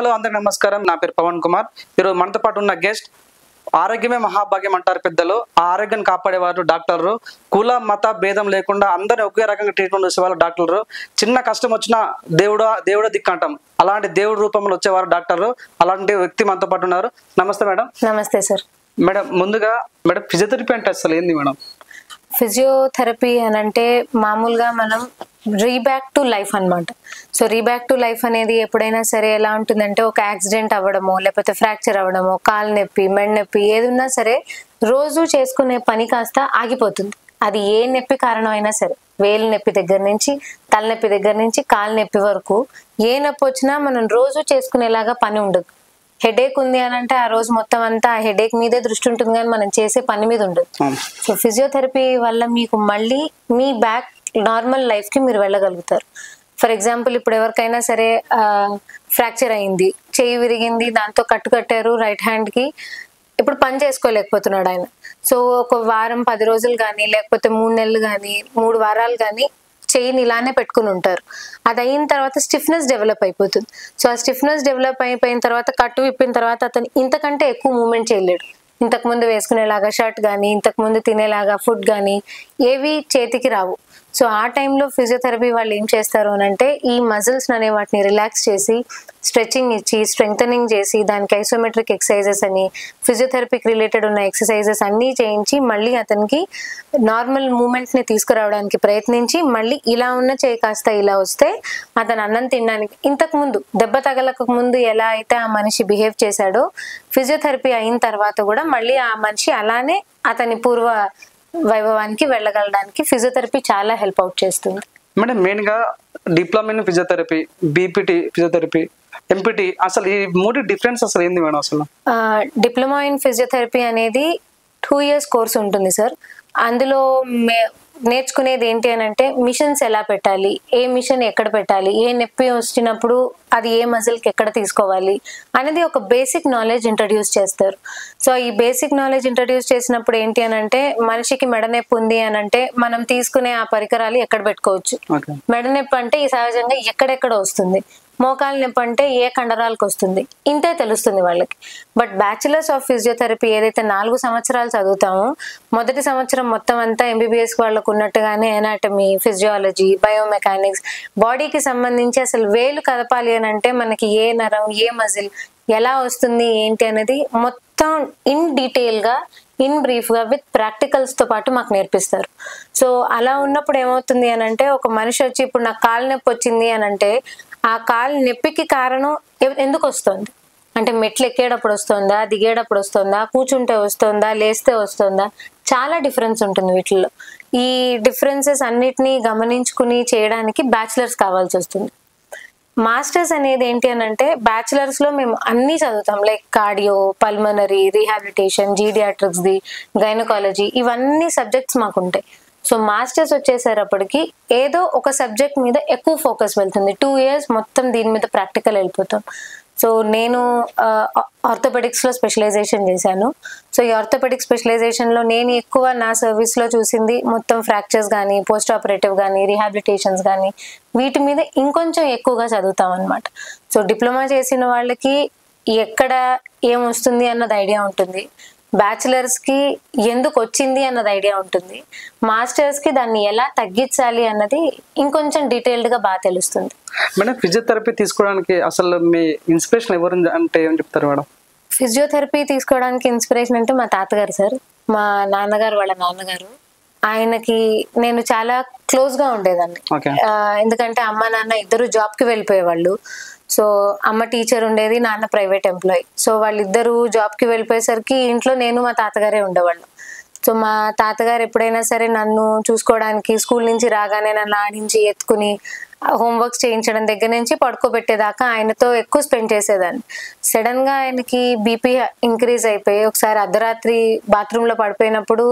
Hello అందరికీ నమస్కారం. నా పేరు పవన్ కుమార్. ఈరోజు మనతో పాటు ఉన్న గెస్ట్ ఆరోగ్యమే మహాభాగ్యం అంటారు పెద్దలు. ఆ ఆరోగ్యాన్ని కాపాడేవారు డాక్టర్లు. కుల మత భేదం లేకుండా అందరినీ ఒకే రకంగా ట్రీట్మెంట్ చేసేవాళ్ళు డాక్టర్లు. చిన్న కష్టం వచ్చినా దేవుడు దిక్కు అంటాం. అలాంటి దేవుడి రూపంలో వచ్చేవారు డాక్టర్లు. అలాంటి వ్యక్తి మనతో పాటు ఉన్నారు. నమస్తే మేడం. నమస్తే సార్. మేడం ముందుగా మేడం ఫిజియోథెరపీ అంటే అసలు ఏంది మేడం? ఫిజియోథెరపీ అని అంటే మామూలుగా మనం రీబ్యాక్ టు లైఫ్ అనమాట. సో రీబ్యాక్ టు లైఫ్ అనేది ఎప్పుడైనా సరే ఎలా ఉంటుందంటే ఒక యాక్సిడెంట్ అవ్వడమో లేకపోతే ఫ్రాక్చర్ అవ్వడమో కాలు నొప్పి మెడ నొప్పి ఏదున్నా సరే రోజు చేసుకునే పని కాస్త ఆగిపోతుంది. అది ఏ నొప్పి కారణం అయినా సరే, వేలు నొప్పి దగ్గర నుంచి తలనొప్పి దగ్గర నుంచి కాలు నొప్పి వరకు ఏ నొప్పి వచ్చినా మనం రోజు చేసుకునేలాగా పని ఉండదు. హెడేక్ ఉంది అని అంటే ఆ రోజు మొత్తం అంతా ఆ హెడేక్ మీదే దృష్టి ఉంటుంది కానీ మనం చేసే పని మీద ఉండదు. సో ఫిజియోథెరపీ వల్ల మీకు మళ్ళీ మీ బ్యాక్ నార్మల్ లైఫ్ కి మీరు వెళ్ళగలుగుతారు. ఫర్ ఎగ్జాంపుల్ ఇప్పుడు ఎవరికైనా సరే ఫ్రాక్చర్ అయింది, చెయ్యి విరిగింది, దాంతో కట్టారు రైట్ హ్యాండ్ కి, ఇప్పుడు పని చేసుకోలేకపోతున్నాడు ఆయన. సో ఒక వారం 10 రోజులు కానీ లేకపోతే 3 నెలలు కానీ 3 వారాలు కానీ చెయ్యిని ఇలానే పెట్టుకుని ఉంటారు. అది అయిన తర్వాత స్టిఫ్నెస్ డెవలప్ అయిపోతుంది. సో ఆ స్టిఫ్నెస్ డెవలప్ అయిపోయిన తర్వాత కట్టు విప్పిన తర్వాత అతను ఇంతకంటే ఎక్కువ మూవ్మెంట్ చేయలేడు. ఇంతకు ముందు వేసుకునేలాగా షర్ట్ కానీ ఇంతకు ముందు తినేలాగా ఫుడ్ కానీ ఏవి చేతికి రావు. సో ఆ టైంలో ఫిజియోథెరపీ వాళ్ళు ఏం చేస్తారు అని అంటే ఈ మజిల్స్ అనే వాటిని రిలాక్స్ చేసి స్ట్రెచింగ్ ఇచ్చి స్ట్రెంగ్థనింగ్ చేసి దానికి ఐసోమెట్రిక్ ఎక్సర్సైజెస్ అని ఫిజియోథెరపీకి రిలేటెడ్ ఉన్న ఎక్సర్సైజెస్ అన్నీ చేయించి మళ్ళీ అతనికి నార్మల్ మూమెంట్ని తీసుకురావడానికి ప్రయత్నించి మళ్ళీ ఇలా ఉన్న చేయి కాస్త ఇలా వస్తే అతను అన్నం తినడానికి ఇంతకు ముందు దెబ్బ తగలక ముందు ఎలా అయితే ఆ మనిషి బిహేవ్ చేశాడో ఫిజియోథెరపీ అయిన తర్వాత కూడా మళ్ళీ ఆ మనిషి అలానే అతని పూర్వ వైభవానికి వెళ్ళగలడానికి ఫిజియోథెరపీ చాలా హెల్ప్ అవుట్ చేస్తుంది. మేడం మెయిన్ గా diploma in physiotherapy, BPT physiotherapy, MPT, అసలు ఈ 3 డిఫరెన్స్ అసలు ఏంది మేడం? అసలు డిప్లొమా ఇన్ ఫిజియోథెరపీ అనేది 2 years కోర్స్ ఉంటుంది సార్. అందులో నేర్చుకునేది ఏంటి అని అంటే మిషన్స్ ఎలా పెట్టాలి, ఏ మిషన్ ఎక్కడ పెట్టాలి, ఏ నొప్పి వచ్చినప్పుడు అది ఏ మజిల్కి ఎక్కడ తీసుకోవాలి అనేది ఒక బేసిక్ నాలెడ్జ్ ఇంట్రడ్యూస్ చేస్తారు. సో ఈ బేసిక్ నాలెడ్జ్ ఇంట్రడ్యూస్ చేసినప్పుడు ఏంటి అని అంటే మనిషికి మెడ నొప్పి ఉంది అని అంటే మనం తీసుకునే ఆ పరికరాలు ఎక్కడ పెట్టుకోవచ్చు. మెడ నొప్పి అంటే సహజంగా ఎక్కడెక్కడ వస్తుంది, మోకాలు నొప్పి అంటే ఏ కండరాలకు వస్తుంది, ఇంతే తెలుస్తుంది వాళ్ళకి. బట్ బ్యాచిలర్స్ ఆఫ్ ఫిజియోథెరపీ ఏదైతే 4 సంవత్సరాలు చదువుతామో మొదటి సంవత్సరం మొత్తం అంతా ఎంబీబీఎస్ వాళ్ళకు ఉన్నట్టుగానే ఎనాటమీ, ఫిజియాలజీ, బయోమెకానిక్స్, బాడీకి సంబంధించి అసలు వేలు కదపాలి అని అంటే మనకి ఏ నరం ఏ మజిల్ ఎలా వస్తుంది ఏంటి అనేది మొత్తం ఇన్ డీటెయిల్ గా ఇన్ బ్రీఫ్ గా విత్ ప్రాక్టికల్స్ తో పాటు మాకు నేర్పిస్తారు. సో అలా ఉన్నప్పుడు ఏమవుతుంది అని అంటే ఒక మనిషి వచ్చి ఇప్పుడు నాకు కాలు నొప్పి వచ్చింది అని అంటే ఆ కాలు నొప్పికి కారణం ఎందుకు వస్తుంది అంటే మెట్లు ఎక్కేటప్పుడు వస్తుందా, దిగేటప్పుడు వస్తుందా, కూర్చుంటే వస్తుందా, లేస్తే వస్తుందా, చాలా డిఫరెన్స్ ఉంటుంది వీటిల్లో. ఈ డిఫరెన్సెస్ అన్నిటినీ గమనించుకుని చేయడానికి బ్యాచిలర్స్ కావాల్సి వస్తుంది. మాస్టర్స్ అనేది ఏంటి అని అంటే బ్యాచిలర్స్ లో మేము అన్ని చదువుతాం, like cardio, pulmonary, rehabilitation, geriatrics the, gynaecology, ఇవన్నీ సబ్జెక్ట్స్ మాకు ఉంటాయి. సో మాస్టర్స్ వచ్చేసరిప్పటికి ఏదో ఒక సబ్జెక్ట్ మీద ఎక్కువ ఫోకస్ వెళ్తుంది. 2 years మొత్తం దీని మీద ప్రాక్టికల్ వెళ్ళిపోతాం. సో నేను ఆర్థోపెడిక్స్ లో స్పెషలైజేషన్ చేశాను. సో ఈ ఆర్థోపెడిక్ స్పెషలైజేషన్ లో నేను ఎక్కువ నా సర్వీస్ లో చూసింది మొత్తం ఫ్రాక్చర్స్ కానీ పోస్ట్ ఆపరేటివ్ కానీ రీహాబిలిటేషన్స్ కానీ వీటి మీద ఇంకొంచెం ఎక్కువగా చదువుతాం అనమాట. సో డిప్లొమా చేసిన వాళ్ళకి ఎక్కడ ఏమొస్తుంది అన్నది ఐడియా ఉంటుంది, బ్యాచిలర్స్ కి ఎందుకు వచ్చింది అన్నది ఐడియా ఉంటుంది, మాస్టర్స్ కి దాన్ని ఎలా తగ్గించాలి అన్నది ఇంకొంచెం డీటెయిల్డ్ గా బాగా తెలుస్తుంది. మేడం ఫిజియోథెరపీ తీసుకోవడానికి అసలు మీ ఇన్స్పిరేషన్ ఎవరు అంటే ఏం చెప్తారు మేడం? ఫిజియోథెరపీ తీసుకోవడానికి ఇన్స్పిరేషన్ అంటే మా తాతగారు సార్, మా నాన్నగారు వాళ్ళ నాన్నగారు. ఆయనకి నేను చాలా క్లోజ్ గా ఉండేదాన్ని. ఎందుకంటే అమ్మ నాన్న ఇద్దరు జాబ్ కి వెళ్ళిపోయేవాళ్ళు. సో అమ్మ టీచర్ ఉండేది, నాన్న ప్రైవేట్ ఎంప్లాయీ. సో వాళ్ళిద్దరూ జాబ్ కి వెళ్ళిపోయేసరికి ఇంట్లో నేను మా తాతగారే ఉండేవాళ్ళు. సో మా తాతగారు ఎప్పుడైనా సరే నన్ను చూసుకోవడానికి స్కూల్ నుంచి రాగానే నన్ను ఆడించి ఎత్తుకుని హోంవర్క్స్ చేయించడం దగ్గర నుంచి పడుకోబెట్టేదాకా ఆయనతో ఎక్కువ స్పెండ్ చేసేదాన్ని. సడన్ గా ఆయనకి బీపీ ఇంక్రీజ్ అయిపోయి ఒకసారి అర్ధరాత్రి బాత్రూమ్ లో పడిపోయినప్పుడు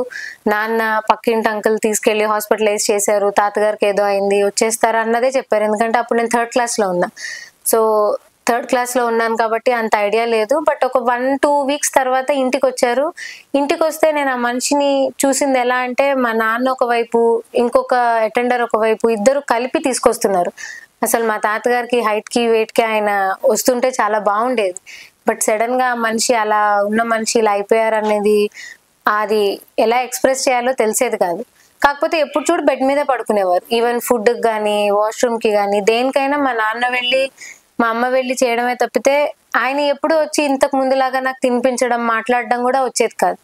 నాన్న పక్కింటి అంకుల్ తీసుకెళ్లి హాస్పిటలైజ్ చేశారు, తాతగారికి ఏదో అయింది వచ్చేస్తారా అన్నదే చెప్పారు. ఎందుకంటే అప్పుడు నేను 3rd class లో ఉన్నా. సో 3rd class లో ఉన్నాను కాబట్టి అంత ఐడియా లేదు. బట్ ఒక 1-2 weeks తర్వాత ఇంటికి వచ్చారు. ఇంటికి వస్తే నేను ఆ మనిషిని చూసింది ఎలా అంటే మా నాన్న ఒకవైపు ఇంకొక అటెండర్ ఒకవైపు ఇద్దరు కలిపి తీసుకొస్తున్నారు. అసలు మా తాతగారికి హైట్ కి వెయిట్ కి ఆయన వస్తుంటే చాలా బాగుండేది. బట్ సడన్ గా మనిషి అలా ఉన్న మనిషి ఇలా అయిపోయారు అనేది అది ఎలా ఎక్స్ప్రెస్ చేయాలో తెలిసేది కాదు. కాకపోతే ఎప్పుడు చూడు బెడ్ మీద పడుకునేవారు. ఈవెన్ ఫుడ్ కానీ వాష్రూమ్ కి కానీ దేనికైనా మా నాన్న వెళ్ళి మా అమ్మ వెళ్ళి చేయడమే తప్పితే ఆయన ఎప్పుడు వచ్చి ఇంతకు ముందులాగా నాకు తినిపించడం మాట్లాడడం కూడా వచ్చేది కాదు.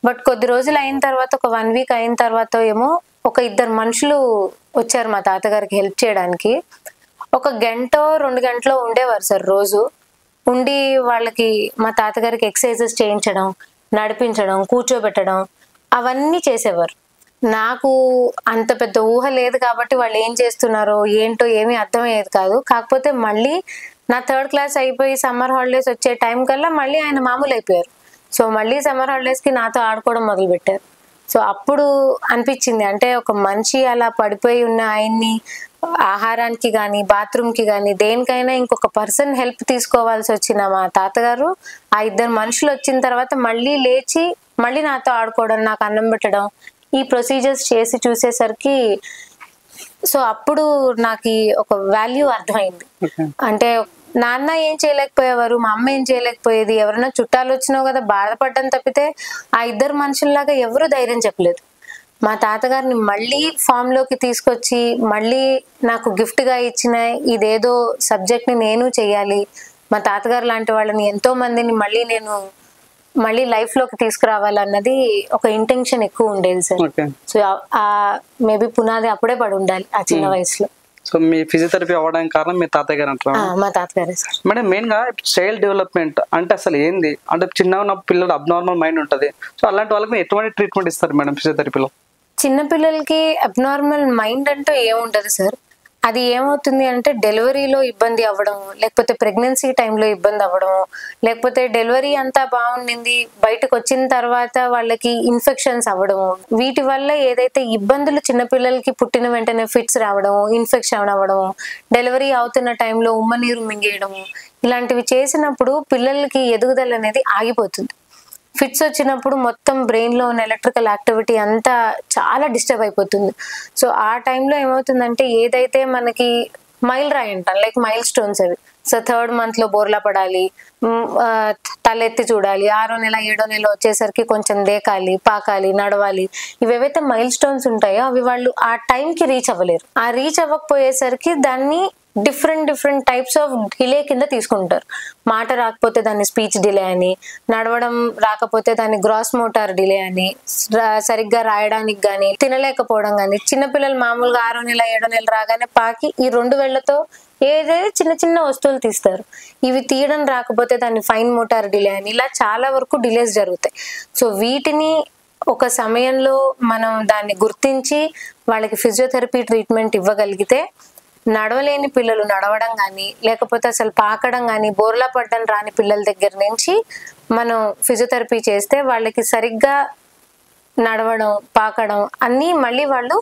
బట్ కొద్ది రోజులు అయిన తర్వాత ఒక 1 వీక్ అయిన తర్వాత ఏమో ఒక 2 మనుషులు వచ్చారు మా తాతగారికి హెల్ప్ చేయడానికి. 1 గంట 2 గంటలో ఉండేవారు సార్ రోజు. ఉండి వాళ్ళకి మా తాతగారికి ఎక్సర్సైజెస్ చేయించడం, నడిపించడం, కూర్చోబెట్టడం అవన్నీ చేసేవారు. నాకు అంత పెద్ద ఊహ లేదు కాబట్టి వాళ్ళు ఏం చేస్తున్నారో ఏంటో ఏమీ అర్థమయ్యేది కాదు. కాకపోతే మళ్ళీ నా 3rd క్లాస్ అయిపోయి సమ్మర్ హాలిడేస్ వచ్చే టైం కల్లా మళ్ళీ ఆయన మామూలు అయిపోయారు. సో మళ్ళీ సమ్మర్ హాలిడేస్ కి నాతో ఆడుకోవడం మొదలు పెట్టారు. సో అప్పుడు అనిపించింది అంటే ఒక మనిషి అలా పడిపోయి ఉన్న ఆయన్ని ఆహారానికి కానీ బాత్రూమ్ కి కానీ దేనికైనా ఇంకొక పర్సన్ హెల్ప్ తీసుకోవాల్సి వచ్చిన మా తాతగారు ఆ 2 మనుషులు వచ్చిన తర్వాత మళ్ళీ లేచి మళ్ళీ నాతో ఆడుకోవడం, నాకు అన్నం పెట్టడం, ఈ ప్రొసీజర్స్ చేసి చూసేసరికి సో అప్పుడు నాకు ఒక వాల్యూ అర్థమైంది. అంటే నాన్న ఏం చేయలేకపోయేవారు, మా అమ్మ ఏం చేయలేకపోయేది, ఎవరైనా చుట్టాలు వచ్చినావు కదా బాధపడడం తప్పితే ఆ 2 మనుషుల్లాగా ఎవరు ధైర్యం చెప్పలేదు. మా తాతగారిని మళ్ళీ ఫామ్ లోకి తీసుకొచ్చి మళ్ళీ నాకు గిఫ్ట్ గా ఇచ్చిన ఇదేదో సబ్జెక్ట్ ని నేను చెయ్యాలి, మా తాతగారు లాంటి వాళ్ళని ఎంతో మందిని మళ్ళీ లైఫ్ లోకి తీసుకురావాలన్నది ఒక ఇంటెన్షన్ ఎక్కువ ఉండేది సార్. సో ఆ మేబీ పునాది అప్పుడే పడి ఉండాలి ఆ చిన్న వయసులో. సో మీ ఫిజియోథెరపీ అవ్వడానికి కారణం మీ తాతయ్య గారు అంటారా? మా తాతగారే సార్. మేడం మెయిన్ గా చైల్డ్ డెవలప్మెంట్ అంటే అసలు ఏంది అంటే చిన్న ఉన్న పిల్లలు అబ్నార్మల్ మైండ్ ఉంటుంది. సో అలాంటి వాళ్ళకి మీరు ఎటువంటి ట్రీట్మెంట్ ఇస్తారు మేడం ఫిజియోథెరపీలో? చిన్న పిల్లలకి అబ్నార్మల్ మైండ్ అంటూ ఏముంటది సార్. అది ఏమవుతుంది అంటే డెలివరీలో ఇబ్బంది అవ్వడం, లేకపోతే ప్రెగ్నెన్సీ టైంలో ఇబ్బంది అవ్వడం, లేకపోతే డెలివరీ అంతా బాగుండింది బయటకు వచ్చిన తర్వాత వాళ్ళకి ఇన్ఫెక్షన్స్ అవ్వడం, వీటి వల్ల ఏదైతే ఇబ్బందులు చిన్నపిల్లలకి పుట్టిన వెంటనే ఫిట్స్ రావడం, ఇన్ఫెక్షన్ అవ్వడం, డెలివరీ అవుతున్న టైంలో ఉమ్మనీరు మింగేయడము, ఇలాంటివి చేసినప్పుడు పిల్లలకి ఎదుగుదల అనేది ఆగిపోతుంది. ఫిట్స్ వచ్చినప్పుడు మొత్తం బ్రెయిన్ లో ఉన్న ఎలక్ట్రికల్ యాక్టివిటీ అంతా చాలా డిస్టర్బ్ అయిపోతుంది. సో ఆ టైంలో ఏమవుతుందంటే ఏదైతే మనకి మైల్ రాయి అంటాం లైక్ మైల్ స్టోన్స్ అవి. సో 3rd మంత్ లో బోర్లా పడాలి, తలెత్తి చూడాలి, 6వ నెల 7వ నెల వచ్చేసరికి కొంచెం దేకాలి, పాకాలి, నడవాలి, ఇవేవైతే మైల్ స్టోన్స్ ఉంటాయో అవి వాళ్ళు ఆ టైంకి రీచ్ అవ్వలేరు. ఆ రీచ్ అవ్వకపోయేసరికి దాన్ని డిఫరెంట్ టైప్స్ ఆఫ్ డిలే కింద తీసుకుంటారు. మాట రాకపోతే దాన్ని స్పీచ్ డిలే అని, నడవడం రాకపోతే దాన్ని గ్రాస్ మోటార్ డిలే అని, సరిగ్గా రాయడానికి కానీ, తినలేకపోవడం కానీ. చిన్నపిల్లలు మామూలుగా 6వ నెల 7వ నెల రాగానే పాకి ఈ 2 వేళ్లతో ఏదైతే చిన్న వస్తువులు తీస్తారు, ఇవి తీయడం రాకపోతే దాన్ని ఫైన్ మోటార్ డిలే అని, ఇలా చాలా వరకు డిలేస్ జరుగుతాయి. సో వీటిని ఒక సమయంలో మనం దాన్ని గుర్తించి వాళ్ళకి ఫిజియోథెరపీ ట్రీట్మెంట్ ఇవ్వగలిగితే నడవలేని పిల్లలు నడవడం కానీ, లేకపోతే అసలు పాకడం కానీ, బోర్లా పడడం రాని పిల్లల దగ్గర నుంచి మనం ఫిజియోథెరపీ చేస్తే వాళ్ళకి సరిగ్గా నడవడం, పాకడం అన్నీ మళ్ళీ వాళ్ళు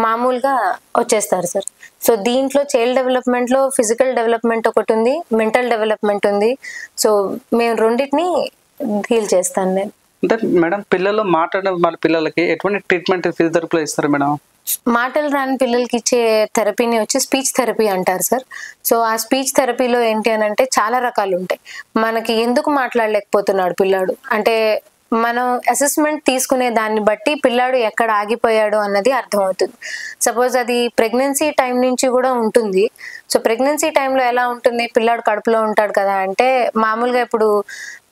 మామూలుగా వచ్చేస్తారు సార్. సో దీంట్లో చైల్డ్ డెవలప్మెంట్ లో ఫిజికల్ డెవలప్మెంట్ ఒకటి ఉంది, మెంటల్ డెవలప్మెంట్ ఉంది. సో మేము రెండింటిని డీల్ చేస్తాను నేను. అంటే మేడం పిల్లలు మాట్లాడిన వాళ్ళ పిల్లలకి ఎటువంటి ట్రీట్మెంట్ ఫిజియోథెరపీలో ఇస్తారు మేడం? మాటలు రాని పిల్లలకి ఇచ్చే థెరపీని వచ్చి స్పీచ్ థెరపీ అంటారు సార్. సో ఆ స్పీచ్ థెరపీలో ఏంటి అని అంటే చాలా రకాలు ఉంటాయి. మనకి ఎందుకు మాట్లాడలేకపోతున్నాడు పిల్లాడు అంటే మనం అసెస్మెంట్ తీసుకునే దాన్ని బట్టి పిల్లాడు ఎక్కడ ఆగిపోయాడు అన్నది అర్థమవుతుంది. సపోజ్ అది ప్రెగ్నెన్సీ టైం నుంచి కూడా ఉంటుంది. సో ప్రెగ్నెన్సీ టైంలో ఎలా ఉంటుంది, పిల్లాడు కడుపులో ఉంటాడు కదా అంటే మామూలుగా ఇప్పుడు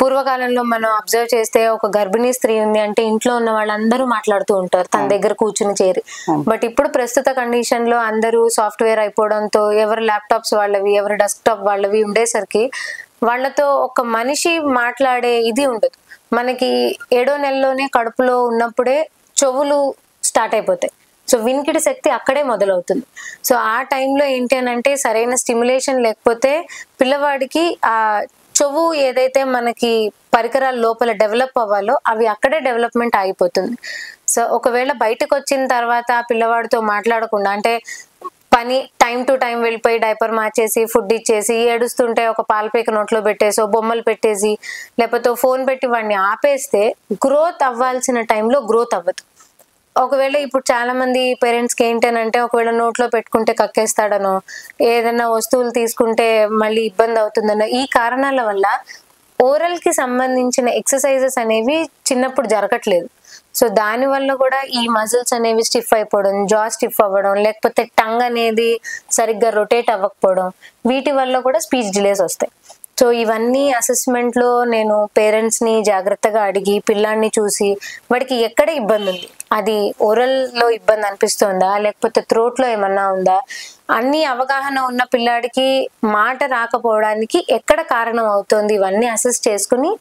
పూర్వకాలంలో మనం అబ్జర్వ్ చేస్తే ఒక గర్భిణీ స్త్రీ ఉంది అంటే ఇంట్లో ఉన్న వాళ్ళందరూ మాట్లాడుతూ ఉంటారు తన దగ్గర కూర్చుని చేరి. బట్ ఇప్పుడు ప్రస్తుత కండిషన్ లో అందరూ సాఫ్ట్వేర్ అయిపోవడంతో ఎవరి ల్యాప్టాప్స్ వాళ్ళవి, ఎవరి డెస్క్టాప్ వాళ్ళవి ఉండేసరికి వాళ్ళతో ఒక మనిషి మాట్లాడే ఇది ఉండదు. మనకి 7వ నెలలోనే కడుపులో ఉన్నప్పుడే చెవులు స్టార్ట్ అయిపోతాయి. సో వినికిడి శక్తి అక్కడే మొదలవుతుంది. సో ఆ టైంలో ఏంటి అని అంటే సరైన స్టిమ్యులేషన్ లేకపోతే పిల్లవాడికి ఆ చెవు ఏదైతే మనకి పరికరాల లోపల డెవలప్ అవ్వాలో అవి అక్కడే డెవలప్మెంట్ ఆగిపోతుంది. సో ఒకవేళ బయటకు వచ్చిన తర్వాత ఆ పిల్లవాడితో మాట్లాడకుండా అంటే పని టైం టు టైం వెళ్ళిపోయి డైపర్ మార్చేసి ఫుడ్ ఇచ్చేసి ఏడుస్తుంటే ఒక పాలపేక నోట్లో పెట్టేసి బొమ్మలు పెట్టేసి లేకపోతే ఫోన్ పెట్టి వాడిని ఆపేస్తే గ్రోత్ అవ్వాల్సిన టైంలో గ్రోత్ అవ్వదు. ఒకవేళ ఇప్పుడు చాలా మంది పేరెంట్స్ కి ఏంటనంటే ఒకవేళ నోట్లో పెట్టుకుంటే కక్కేస్తాడనో, ఏదైనా వస్తువులు తీసుకుంటే మళ్ళీ ఇబ్బంది అవుతుందనో, ఈ కారణాల వల్ల ఓరల్ కి సంబంధించిన ఎక్సర్సైజెస్ అనేవి చిన్నప్పుడు జరగట్లేదు. సో దాని వల్ల కూడా ఈ మజిల్స్ అనేవి స్టిఫ్ అయిపోవడం, జా స్టిఫ్ అవ్వడం, లేకపోతే టంగ్ అనేది సరిగ్గా రొటేట్ అవ్వకపోవడం, వీటి వల్ల కూడా స్పీచ్ డిలేస్ వస్తాయి. సో ఇవన్నీ అసెస్మెంట్ లో నేను పేరెంట్స్ ని జాగ్రత్తగా అడిగి పిల్లాన్ని చూసి వాడికి ఎక్కడ ఇబ్బంది ఉంది, అది ఓరల్ లో ఇబ్బంది అనిపిస్తుందా లేకపోతే థ్రోట్ లో ఏమన్నా ఉందా, అన్ని అవగాహన ఉన్న పిల్లాడికి మాట రాకపోవడానికి ఎక్కడ కారణం అవుతుంది, ఇవన్నీ అసెస్ చేసుకుని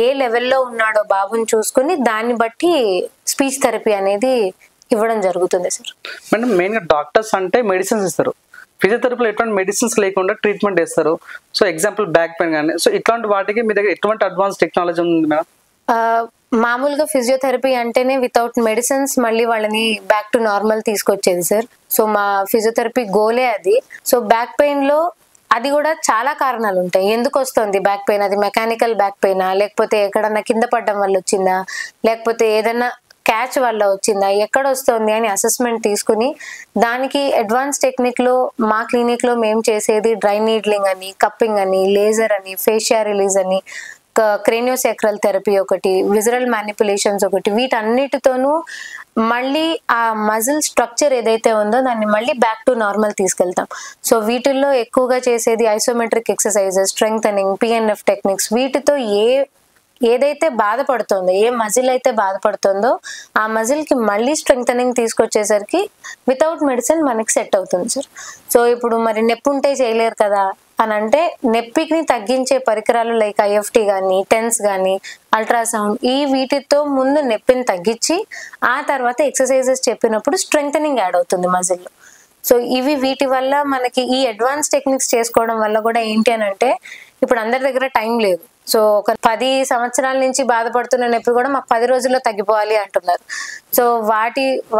ఏ లెవెల్లో ఉన్నాడో బాబుని చూసుకుని దాన్ని బట్టి స్పీచ్ థెరపీ అనేది ఇవ్వడం జరుగుతుంది సార్. మేడం మెయిన్గా డాక్టర్స్ అంటే మెడిసిన్స్ ఇస్తారు, ఫిజియోథెరపీలో ఎటువంటి మెడిసిన్స్ లేకుండా ట్రీట్మెంట్ చేస్తారు. సో ఎగ్జాంపుల్ బ్యాక్ పెయిన్ కానీ, సో ఇట్లాంటి వాటికి మీ దగ్గర ఎటువంటి అడ్వాన్స్ టెక్నాలజీ ఉంది మేడం? మామూలుగా ఫిజియోథెరపీ అంటేనే వితౌట్ మెడిసిన్స్ మళ్ళీ వాళ్ళని బ్యాక్ టు నార్మల్ తీసుకొచ్చేది సార్. సో మా ఫిజియోథెరపీ గోలే అది. సో బ్యాక్ పెయిన్ లో అది కూడా చాలా కారణాలు ఉంటాయి. ఎందుకు వస్తుంది బ్యాక్ పెయిన్, అది మెకానికల్ బ్యాక్ పెయినా, లేకపోతే ఎక్కడన్నా కింద పడడం వల్ల వచ్చిందా, లేకపోతే ఏదన్నా క్యాచ్ వల్ల వచ్చిందా, ఎక్కడ వస్తుంది అని అసెస్మెంట్ తీసుకుని దానికి అడ్వాన్స్ టెక్నిక్ లో మా క్లినిక్ లో మేము చేసేది డ్రై నీడ్లింగ్ అని, కప్పింగ్ అని, లేజర్ అని, ఫేషియా రిలీజ్ అని, క్రేనియోసాక్రల్ థెరపీ ఒకటి, విజరల్ మ్యానిపులేషన్స్ ఒకటి, వీటన్నిటితోనూ మళ్ళీ ఆ మజిల్ స్ట్రక్చర్ ఏదైతే ఉందో దాన్ని మళ్ళీ బ్యాక్ టు నార్మల్ తీసుకెళ్తాం. సో వీటిల్లో ఎక్కువగా చేసేది isometric exercises, strengthening, PNF techniques. వీటితో ఏదైతే బాధపడుతుందో, ఏ మజిల్ అయితే బాధపడుతుందో ఆ మజిల్ కి మళ్ళీ స్ట్రెంగ్థనింగ్ తీసుకొచ్చేసరికి వితౌట్ మెడిసిన్ మనకి సెట్ అవుతుంది సార్. సో ఇప్పుడు మరి నొప్పి ఉంటే చేయలేరు కదా అని అంటే, నొప్పిని తగ్గించే పరికరాలు లైక్ ఐఎఫ్టీ కానీ, టెన్స్ కానీ, అల్ట్రాసౌండ్, ఈ వీటితో ముందు నొప్పిని తగ్గించి ఆ తర్వాత ఎక్సర్సైజెస్ చెప్పినప్పుడు స్ట్రెంగ్థనింగ్ యాడ్ అవుతుంది మజిల్లో. సో వీటి వల్ల మనకి ఈ అడ్వాన్స్ టెక్నిక్స్ చేసుకోవడం వల్ల కూడా ఏంటి అని అంటే, ఇప్పుడు అందరి దగ్గర టైం లేదు. సో ఒక 10 సంవత్సరాల నుంచి బాధపడుతున్న నొప్పి కూడా మాకు 10 రోజుల్లో తగ్గిపోవాలి అంటున్నారు. సో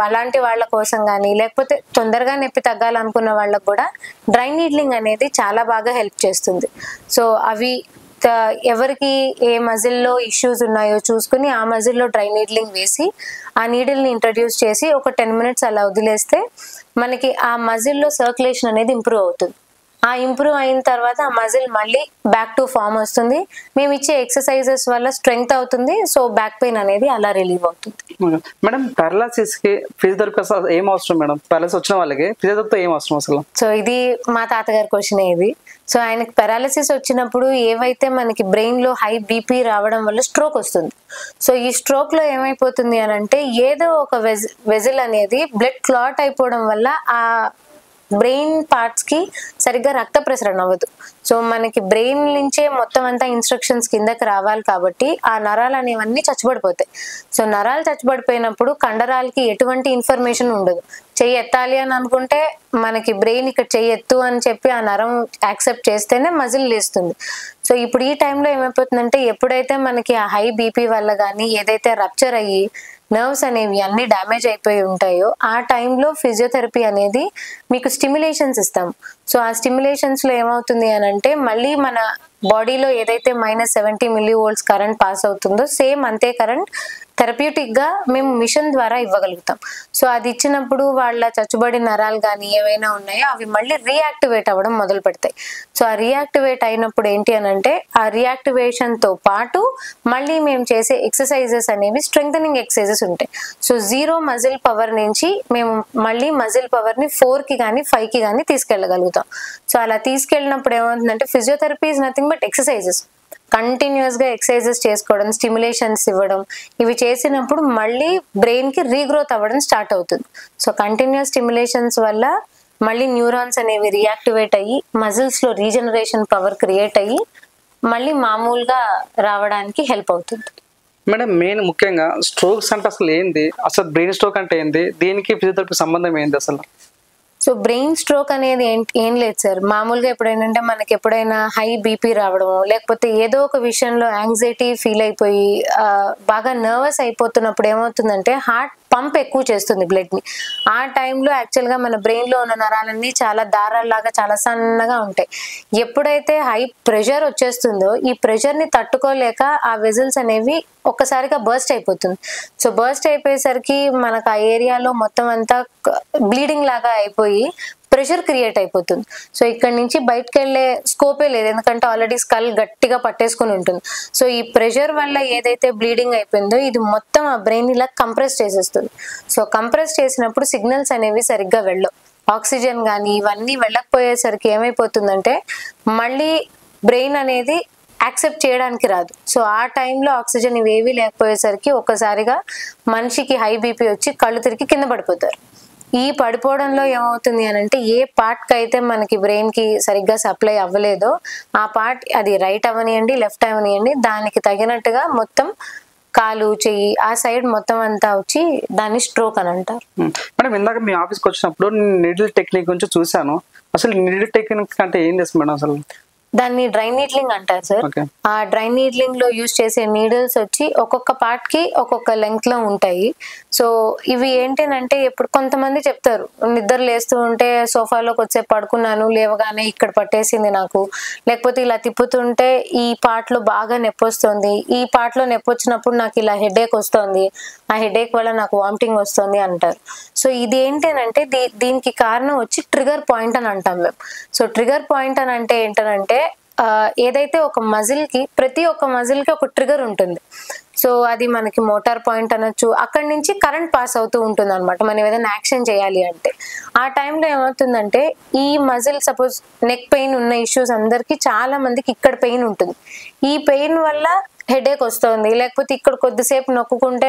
అలాంటి వాళ్ళ కోసం కానీ, లేకపోతే తొందరగా నొప్పి తగ్గాలనుకున్న వాళ్ళకు కూడా డ్రై నీడ్లింగ్ అనేది చాలా బాగా హెల్ప్ చేస్తుంది. సో అవి ఎవరికి ఏ మజిల్లో ఇష్యూస్ ఉన్నాయో చూసుకుని ఆ మజిల్లో డ్రై నీడ్లింగ్ వేసి ఆ నీడిల్ని ఇంట్రడ్యూస్ చేసి ఒక 10 మినిట్స్ అలా వదిలేస్తే మనకి ఆ మజిల్లో సర్క్యులేషన్ అనేది ఇంప్రూవ్ అవుతుంది. ఆ ఇంప్రూవ్ అయిన తర్వాత ఆ మజిల్ మళ్ళీ బ్యాక్ టు ఫామ్ వస్తుంది. మేము ఇచ్చే ఎక్సర్సైజెస్ వల్ల స్ట్రెంగ్త్ అవుతుంది. సో బ్యాక్ పెయిన్ అనేది అలా రిలీవ్ అవుతుంది. మేడం పారాలసిస్ కి ఫిజియోథెరపీ ఏం అవసరం మేడం? పారాలసిస్ వచ్చిన వాళ్ళకి ఫిజియోథెరపీ ఏం అవసరం అసలు? సో ఇది మా తాతగారి క్వశ్చన్ ఇది. సో ఆయనకి పారాలసిస్ వచ్చినప్పుడు ఏవైతే మనకి బ్రెయిన్ లో హై బీపీ రావడం వల్ల స్ట్రోక్ వస్తుంది. సో ఈ స్ట్రోక్ లో ఏమైపోతుంది అని అంటే, ఏదో ఒక వెజిల్ అనేది బ్లడ్ క్లాట్ అయిపోవడం వల్ల ఆ బ్రెయిన్ పార్ట్స్ కి సరిగ్గా రక్త ప్రసరణ అవ్వదు. సో మనకి బ్రెయిన్ నుంచే మొత్తం అంతా ఇన్స్ట్రక్షన్స్ కిందకి రావాలి కాబట్టి ఆ నరాలు అనేవన్నీ చచ్చుబడిపోతాయి. సో నరాలు చచ్చుబడిపోయినప్పుడు కండరాలకి ఎటువంటి ఇన్ఫర్మేషన్ ఉండదు. చెయ్యి ఎత్తాలి అని అనుకుంటే మనకి బ్రెయిన్ ఇక్కడ చెయ్యి ఎత్తు అని చెప్పి ఆ నరం యాక్సెప్ట్ చేస్తేనే మజిల్ లేస్తుంది. సో ఇప్పుడు ఈ టైంలో ఏమైపోతుందంటే, ఎప్పుడైతే మనకి ఆ హై బీపీ వల్ల కానీ ఏదైతే రప్చర్ అయ్యి నర్వ్స్ అనేవి అన్ని డ్యామేజ్ అయిపోయి ఉంటాయో ఆ టైంలో ఫిజియోథెరపీ అనేది మీకు స్టిమ్యులేషన్స్ ఇస్తాం. సో ఆ స్టిమ్యులేషన్స్ లో ఏమవుతుంది అని అంటే, మళ్ళీ మన బాడీలో ఏదైతే -70 mV కరెంట్ పాస్ అవుతుందో సేమ్ అంతే కరెంట్ థెరప్యూటిక్ గా మేము మిషన్ ద్వారా ఇవ్వగలుగుతాం. సో అది ఇచ్చినప్పుడు వాళ్ళ చచ్చుబడి నరాలు కానీ ఏవైనా ఉన్నాయో అవి మళ్ళీ రీయాక్టివేట్ అవ్వడం మొదలు పెడతాయి. సో ఆ రీయాక్టివేట్ అయినప్పుడు ఏంటి అని అంటే, ఆ రియాక్టివేషన్ తో పాటు మళ్ళీ మేము చేసే ఎక్సర్సైజెస్ అనేవి స్ట్రెంగ్థనింగ్ ఎక్సర్సైజెస్ ఉంటాయి. సో 0 మజిల్ పవర్ నుంచి మేము మళ్ళీ మజిల్ పవర్ ని 4 కి కానీ 5 కి కానీ తీసుకెళ్ళగలుగుతాం. సో అలా తీసుకెళ్ళినప్పుడు ఏమవుతుందంటే, physiotherapy is nothing but exercises. Continuous గా ఎక్సర్సైజెస్ చేసుకోవడం, స్టిమ్యులేషన్స్ ఇవ్వడం, ఇవి చేసినప్పుడు మళ్ళీ బ్రెయిన్ కి రీగ్రోత్ అవ్వడం స్టార్ట్ అవుతుంది. సో కంటిన్యూస్ స్టిమ్యులేషన్స్ వల్ల మళ్ళీ న్యూరాన్స్ అనేవి రియాక్టివేట్ అయ్యి మజిల్స్ లో రీజనరేషన్ పవర్ క్రియేట్ అయ్యి మళ్ళీ మామూలుగా రావడానికి హెల్ప్ అవుతుంది. మేడం మెయిన్ ముఖ్యంగా స్ట్రోక్స్ అంటే అసలు ఏంది, అసలు బ్రెయిన్ స్ట్రోక్ అంటే ఏంది, దీనికి ఫిజియోథెరపీ సంబంధం ఏంది అసలు? సో బ్రెయిన్ స్ట్రోక్ అనేది ఏం లేదు సార్. మామూలుగా ఎప్పుడైనా మనకి ఎప్పుడైనా హై బీపీ రావడము, లేకపోతే ఏదో ఒక విషయంలో యాంగ్జైటీ ఫీల్ అయిపోయి బాగా నర్వస్ అయిపోతున్నప్పుడు ఏమవుతుందంటే, హార్ట్ పంప్ ఎక్కువ చేస్తుంది బ్లడ్ ని. ఆ టైంలో యాక్చువల్ గా మన బ్రెయిన్ లో ఉన్న నరాలన్నీ చాలా దారాల్లాగా చాలా సన్నగా ఉంటాయి. ఎప్పుడైతే హై ప్రెషర్ వచ్చేస్తుందో ఈ ప్రెషర్ ని తట్టుకోలేక ఆ వెజల్స్ అనేవి ఒక్కసారిగా బర్స్ట్ అయిపోతుంది. సో బర్స్ట్ అయిపోయేసరికి మనకు ఆ ఏరియాలో మొత్తం అంతా బ్లీడింగ్ లాగా అయిపోయి ప్రెషర్ క్రియేట్ అయిపోతుంది. సో ఇక్కడ నుంచి బయటకు వెళ్ళే స్కోపే లేదు, ఎందుకంటే ఆల్రెడీ స్కల్ గట్టిగా పట్టేసుకుని ఉంటుంది. సో ఈ ప్రెషర్ వల్ల ఏదైతే బ్లీడింగ్ అయిపోయిందో ఇది మొత్తం ఆ బ్రెయిన్ ఇలా కంప్రెస్ చేసేస్తుంది. సో కంప్రెస్ చేసినప్పుడు సిగ్నల్స్ అనేవి సరిగ్గా వెళ్ళవు. ఆక్సిజన్ కానీ ఇవన్నీ వెళ్ళకపోయేసరికి ఏమైపోతుందంటే మళ్ళీ బ్రెయిన్ అనేది యాక్సెప్ట్ చేయడానికి రాదు. సో ఆ టైంలో ఆక్సిజన్ ఇవేవి లేకపోయేసరికి ఒక్కసారిగా మనిషికి హై బీపీ వచ్చి కళ్ళు తిరిగి కింద పడిపోతారు. ఈ పడిపోవడంలో ఏమవుతుంది అని అంటే ఏ పార్ట్కి అయితే మనకి బ్రెయిన్ కి సరిగ్గా సప్లై అవ్వలేదో ఆ పార్ట్, అది రైట్ అవనియండి లెఫ్ట్ అవనియండి, దానికి తగినట్టుగా మొత్తం కాలు చెయ్యి ఆ సైడ్ మొత్తం అంతా వచ్చి దాన్ని స్ట్రోక్ అని అంటారు. మేడం ఇందాక మీ ఆఫీస్కి వచ్చినప్పుడు నీడిల్ టెక్నిక్ గురించి చూశాను. అసలు నీడిల్ టెక్నిక్ అంటే ఏం చేస్తుంది మేడం? అసలు దాన్ని డ్రై నీడ్లింగ్ అంటారు సార్. ఆ డ్రై నీడ్లింగ్ లో యూజ్ చేసే నీడిల్స్ వచ్చి ఒక్కొక్క పార్ట్ కి ఒక్కొక్క లెంగ్త్ లో ఉంటాయి. సో ఇవి ఏంటంటే ఇప్పుడు కొంతమంది చెప్తారు నిద్ర లేస్తూ ఉంటే సోఫాలోకి వచ్చే పడుకున్నాను, లేవగానే ఇక్కడ పట్టేసింది నాకు, లేకపోతే ఇలా తిప్పుతుంటే ఈ పార్ట్ లో బాగా నొప్పి వస్తుంది, ఈ పార్ట్ లో నొప్పి వచ్చినప్పుడు నాకు ఇలా హెడేక్ వస్తుంది, ఆ హెడేక్ వల్ల నాకు వామిటింగ్ వస్తుంది అంటారు. సో ఇది ఏంటంటే దీనికి కారణం వచ్చి ట్రిగర్ పాయింట్ అని అంటాం మేము. సో ట్రిగర్ పాయింట్ అని అంటే ఏంటంటే ఏదైతే ఒక మజిల్ కి ప్రతి ఒక్క మజిల్ కి ఒక ట్రిగర్ ఉంటుంది. సో అది మనకి మోటార్ పాయింట్ అనొచ్చు. అక్కడి నుంచి కరెంట్ పాస్ అవుతూ ఉంటుంది అనమాట మనం ఏదైనా యాక్షన్ చేయాలి అంటే. ఆ టైంలో ఏమవుతుందంటే ఈ మజిల్ సపోజ్ నెక్ పెయిన్ ఉన్న ఇష్యూస్ అందరికి చాలా మందికి ఇక్కడ పెయిన్ ఉంటుంది. ఈ పెయిన్ వల్ల హెడేక్ వస్తుంది, లేకపోతే ఇక్కడ కొద్దిసేపు నొక్కుంటే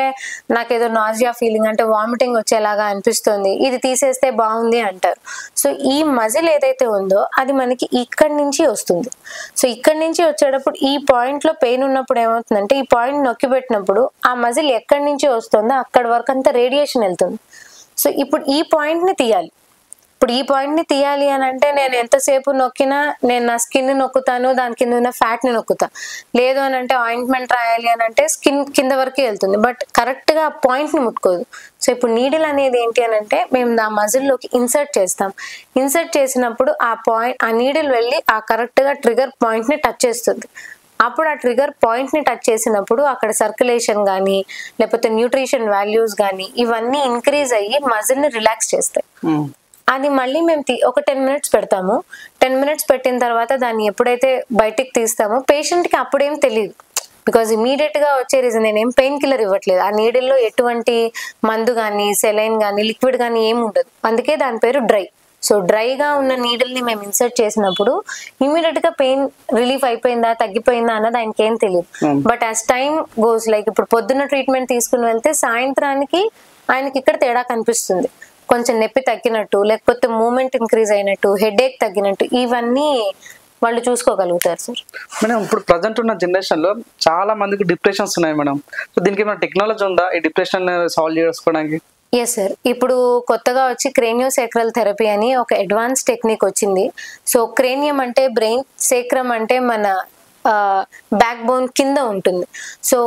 నాకేదో నాజియా ఫీలింగ్ అంటే వామిటింగ్ వచ్చేలాగా అనిపిస్తుంది, ఇది తీసేస్తే బాగుంది అంటారు. సో ఈ మజిల్ ఏదైతే ఉందో అది మనకి ఇక్కడి నుంచి వస్తుంది. సో ఇక్కడి నుంచి వచ్చేటప్పుడు ఈ పాయింట్ లో పెయిన్ ఉన్నప్పుడు ఏమవుతుందంటే ఈ పాయింట్ నొక్కి పెట్టినప్పుడు ఆ మజిల్ ఎక్కడి నుంచి వస్తుందో అక్కడి వరకు అంతా రేడియేషన్ వెళ్తుంది. సో ఇప్పుడు ఈ పాయింట్ ని తీయాలి. ఇప్పుడు ఈ పాయింట్ ని తీయాలి అని అంటే నేను ఎంతసేపు నొక్కినా నేను నా స్కిన్ నొక్కుతాను, దాని కింద ఉన్న ఫ్యాట్ ని నొక్కుతా. లేదు అని అంటే ఆయింట్మెంట్ రాయాలి అని అంటే స్కిన్ కింద వరకే వెళ్తుంది, బట్ కరెక్ట్ గా ఆ పాయింట్ ని ముట్టుకోదు. సో ఇప్పుడు నీడిల్ అనేది ఏంటి అని అంటే మేము ఆ మజిల్ లోకి ఇన్సర్ట్ చేస్తాం. ఇన్సర్ట్ చేసినప్పుడు ఆ నీడిల్ వెళ్ళి ఆ కరెక్ట్ గా ట్రిగర్ పాయింట్ ని టచ్ చేస్తుంది. అప్పుడు ఆ ట్రిగర్ పాయింట్ ని టచ్ చేసినప్పుడు అక్కడ సర్క్యులేషన్ కానీ లేకపోతే న్యూట్రిషన్ వాల్యూస్ కానీ ఇవన్నీ ఇంక్రీజ్ అయ్యి మజిల్ ని రిలాక్స్ చేస్తాయి. అది మళ్ళీ మేము ఒక 10 minutes పెడతాము. 10 minutes పెట్టిన తర్వాత దాన్ని ఎప్పుడైతే బయటికి తీస్తామో పేషెంట్ కి అప్పుడేం తెలియదు, బికాజ్ ఇమీడియట్ గా వచ్చే రీజన్ నేనేం పెయిన్ కిల్లర్ ఇవ్వట్లేదు. ఆ నీడిల్లో ఎటువంటి మందు కానీ సెలైన్ కానీ లిక్విడ్ కానీ ఏమి ఉండదు, అందుకే దాని పేరు డ్రై. సో డ్రైగా ఉన్న నీడిల్ ని మేము ఇన్సర్ట్ చేసినప్పుడు ఇమీడియట్ గా పెయిన్ రిలీఫ్ అయిపోయిందా తగ్గిపోయిందా అన్నది ఆయనకి ఏం తెలియదు. But as time goes, like ఇప్పుడు పొద్దున్న ట్రీట్మెంట్ తీసుకుని వెళ్తే సాయంత్రానికి ఆయనకి ఇక్కడ తేడా కనిపిస్తుంది. కొంచెం నొప్పి తగ్గినట్టు, లేకపోతే మూమెంట్ ఇంక్రీజ్ అయినట్టు, హెడేక్ తగ్గినట్టు, ఇవన్నీ వాళ్ళు చూసుకోగలుగుతారు సార్. మేడం ఇప్పుడు ప్రజెంట్ ఉన్న జనరేషన్ లో చాలా మందికి డిప్రెషన్స్ ఉన్నాయి మేడం. సో దీనికి ఏమైనా టెక్నాలజీ ఉందా ఈ డిప్రెషన్ సాల్వ్ చేసుకోవడానికి? ఎస్ సార్, ఇప్పుడు కొత్తగా వచ్చి క్రేనియోసేక్రల్ థెరపీ అని ఒక అడ్వాన్స్ టెక్నిక్ వచ్చింది. సో క్రేనియం అంటే బ్రెయిన్, సేక్రమ్ అంటే మన బ్యాక్ బోన్ కింద ఉంటుంది. సో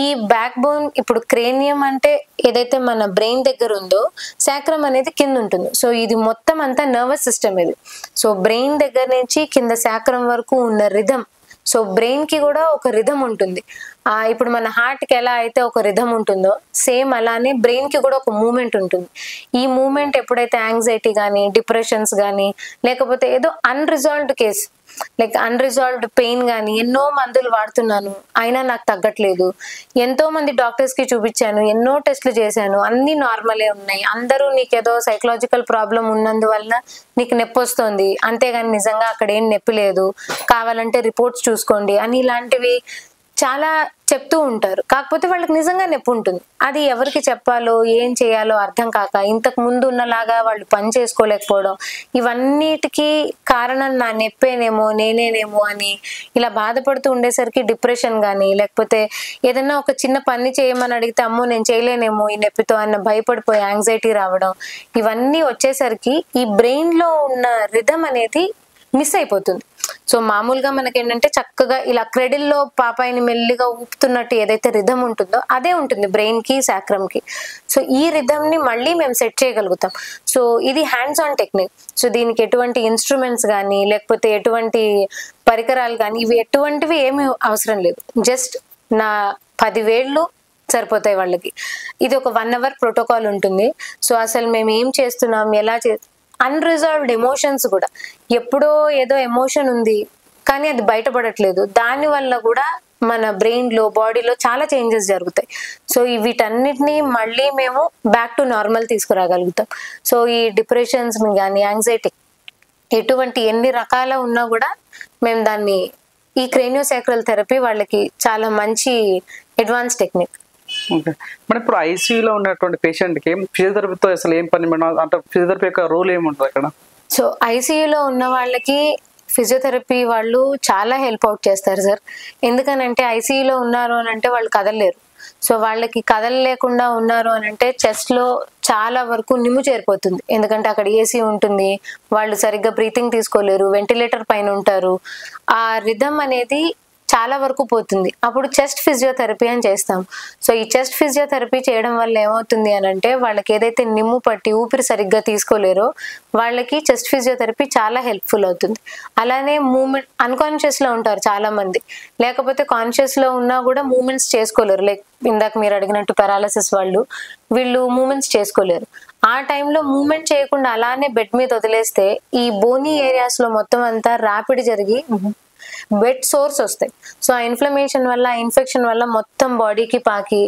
ఈ బ్యాక్ బోన్, ఇప్పుడు క్రేనియం అంటే ఏదైతే మన బ్రెయిన్ దగ్గర ఉందో సాక్రమ్ అనేది కింద ఉంటుంది. సో ఇది మొత్తం అంతా నర్వస్ సిస్టమ్ ఇది. సో బ్రెయిన్ దగ్గర నుంచి కింద సాక్రమ్ వరకు ఉన్న రిథమ్, సో బ్రెయిన్ కి కూడా ఒక రిథమ్ ఉంటుంది. ఇప్పుడు మన హార్ట్ కి ఎలా అయితే ఒక రిథమ్ ఉంటుందో సేమ్ అలానే బ్రెయిన్ కి కూడా ఒక మూమెంట్ ఉంటుంది. ఈ మూమెంట్ ఎప్పుడైతే యాంగ్జైటీ కానీ డిప్రెషన్స్ కానీ లేకపోతే ఏదో unresolved case, like unresolved pain కానీ ఎన్నో మందులు వాడుతున్నాను అయినా నాకు తగ్గట్లేదు, ఎంతో మంది డాక్టర్స్ కి చూపించాను, ఎన్నో టెస్ట్లు చేశాను, అన్ని నార్మలే ఉన్నాయి, అందరూ నీకేదో సైకలాజికల్ ప్రాబ్లం ఉన్నందువల్ల నీకు నొప్పి వస్తుంది, అంతేగాని నిజంగా అక్కడ ఏం నొప్పి లేదు, కావాలంటే రిపోర్ట్స్ చూసుకోండి అని ఇలాంటివి చాలా చెప్తూ ఉంటారు. కాకపోతే వాళ్ళకి నిజంగా నొప్పి ఉంటుంది. అది ఎవరికి చెప్పాలో ఏం చేయాలో అర్థం కాక ఇంతకు ముందు ఉన్నలాగా వాళ్ళు పని చేసుకోలేకపోవడం, ఇవన్నిటికీ కారణం నా నొప్పేనేమో నేనేనేమో అని ఇలా బాధపడుతూ ఉండేసరికి డిప్రెషన్ కానీ లేకపోతే ఏదైనా ఒక చిన్న పని చేయమని అడిగితే అమ్మో నేను చేయలేనేమో ఈ నొప్పితో అన్న భయపడిపోయి యాంగ్జైటీ రావడం, ఇవన్నీ వచ్చేసరికి ఈ బ్రెయిన్ లో ఉన్న రిథమ్ అనేది మిస్ అయిపోతుంది. సో మామూలుగా మనకి ఏంటంటే చక్కగా ఇలా క్రెడిల్లో పాపాయిని మెల్లిగా ఊపుతున్నట్టు ఏదైతే రిధమ్ ఉంటుందో అదే ఉంటుంది బ్రెయిన్ కి సాక్రమ్ కి. సో ఈ రిధమ్ ని మళ్ళీ మేము సెట్ చేయగలుగుతాం. సో ఇది హ్యాండ్స్ ఆన్ టెక్నిక్. సో దీనికి ఎటువంటి ఇన్స్ట్రుమెంట్స్ కానీ లేకపోతే ఎటువంటి పరికరాలు కానీ ఇవి ఎటువంటివి ఏమీ అవసరం లేదు. జస్ట్ నా 10 వేళ్ళు సరిపోతాయి వాళ్ళకి. ఇది ఒక 1 hour ప్రోటోకాల్ ఉంటుంది. సో అసలు మేము ఏం చేస్తున్నాం, ఎలా అన్రిజర్వ్డ్ ఎమోషన్స్ కూడా, ఎప్పుడో ఏదో ఎమోషన్ ఉంది కానీ అది బయటపడట్లేదు, దాని వల్ల కూడా మన బ్రెయిన్ లో బాడీలో చాలా చేంజెస్ జరుగుతాయి. సో వీటన్నిటిని మళ్ళీ మేము బ్యాక్ టు నార్మల్ తీసుకురాగలుగుతాం. సో ఈ డిప్రెషన్స్ కానీ యాంగ్జైటీ ఎటువంటి ఎన్ని రకాల ఉన్నా కూడా మేము దాన్ని ఈ క్రేనియోసాక్రల్ థెరపీ వాళ్ళకి చాలా మంచి అడ్వాన్స్ టెక్నిక్. ఓకే మేడం, ఇప్పుడు ఐసీయూలో ఉన్నటువంటి పేషెంట్కి ఫిజియోథెరపీతో అసలు ఏం పని మేడం? అంటే ఫిజియోథెరపీ యొక్క రోల్ ఏముంటుంది అక్కడ? సో ఐసీయూలో ఉన్న వాళ్ళకి ఫిజియోథెరపీ వాళ్ళు చాలా హెల్ప్ అవుట్ చేస్తారు సార్. ఎందుకనంటే ఐసీయూలో ఉన్నారు అని అంటే వాళ్ళు కదలలేరు. సో వాళ్ళకి కదలలేకుండా ఉన్నారు అని అంటే చెస్ట్ లో చాలా వరకు నిమ్ము చేరిపోతుంది. ఎందుకంటే అక్కడ ఏసీ ఉంటుంది, వాళ్ళు సరిగ్గా బ్రీతింగ్ తీసుకోలేరు, వెంటిలేటర్ పైన ఉంటారు. ఆ రిథమ్ అనేది చాలా వరకు పోతుంది. అప్పుడు చెస్ట్ ఫిజియోథెరపీ అని చేస్తాం. సో ఈ చెస్ట్ ఫిజియోథెరపీ చేయడం వల్ల ఏమవుతుంది అని అంటే వాళ్ళకి ఏదైతే నిమ్ము పట్టి ఊపిరి సరిగ్గా తీసుకోలేరో వాళ్ళకి చెస్ట్ ఫిజియోథెరపీ చాలా హెల్ప్ఫుల్ అవుతుంది. అలానే మూమెంట్ అన్కాన్షియస్ లో ఉంటారు చాలా మంది, లేకపోతే కాన్షియస్ లో ఉన్నా కూడా మూమెంట్స్ చేసుకోలేరు. లైక్ ఇందాక మీరు అడిగినట్టు పారాలసిస్ వాళ్ళు, వీళ్ళు మూమెంట్స్ చేసుకోలేరు. ఆ టైంలో మూమెంట్ చేయకుండా అలానే బెడ్ మీద వదిలేస్తే ఈ బోనీ ఏరియాస్ లో మొత్తం అంతా ర్యాపిడ్ జరిగి వెట్ సోర్స్ వస్తాయి. సో ఆ ఇన్ఫ్లమేషన్ వల్ల, ఇన్ఫెక్షన్ వల్ల మొత్తం బాడీకి పాకి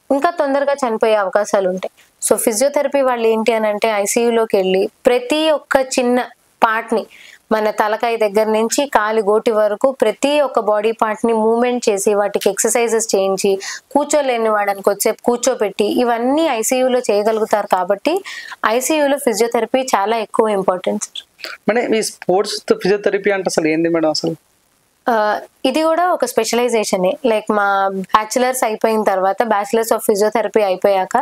ఇంకా తొందరగా చనిపోయే అవకాశాలు ఉంటాయి. సో ఫిజియోథెరపీ వాళ్ళు ఏంటి అని అంటే ఐసీయూలోకి వెళ్ళి ప్రతి ఒక్క చిన్న పార్ట్ ని, మన తలకాయ దగ్గర నుంచి కాలి గోటి వరకు ప్రతి ఒక్క బాడీ పార్ట్ ని మూవ్మెంట్ చేసి వాటికి ఎక్సర్సైజెస్ చేయించి, కూర్చోలేని వాడని కొద్దిసేపు కూర్చోపెట్టి ఇవన్నీ ఐసీయూలో చేయగలుగుతారు. కాబట్టి ఐసీయూలో ఫిజియోథెరపీ చాలా ఎక్కువ ఇంపార్టెన్స్. మేడం ఈ స్పోర్ట్స్ ఫిజియోథెరపీ అంటే అసలు ఏంది మేడం అసలు? ఇది కూడా ఒక స్పెషలైజేషనే. లైక్ మా బ్యాచిలర్స్ అయిపోయిన తర్వాత, బ్యాచిలర్స్ ఆఫ్ ఫిజియోథెరపీ అయిపోయాక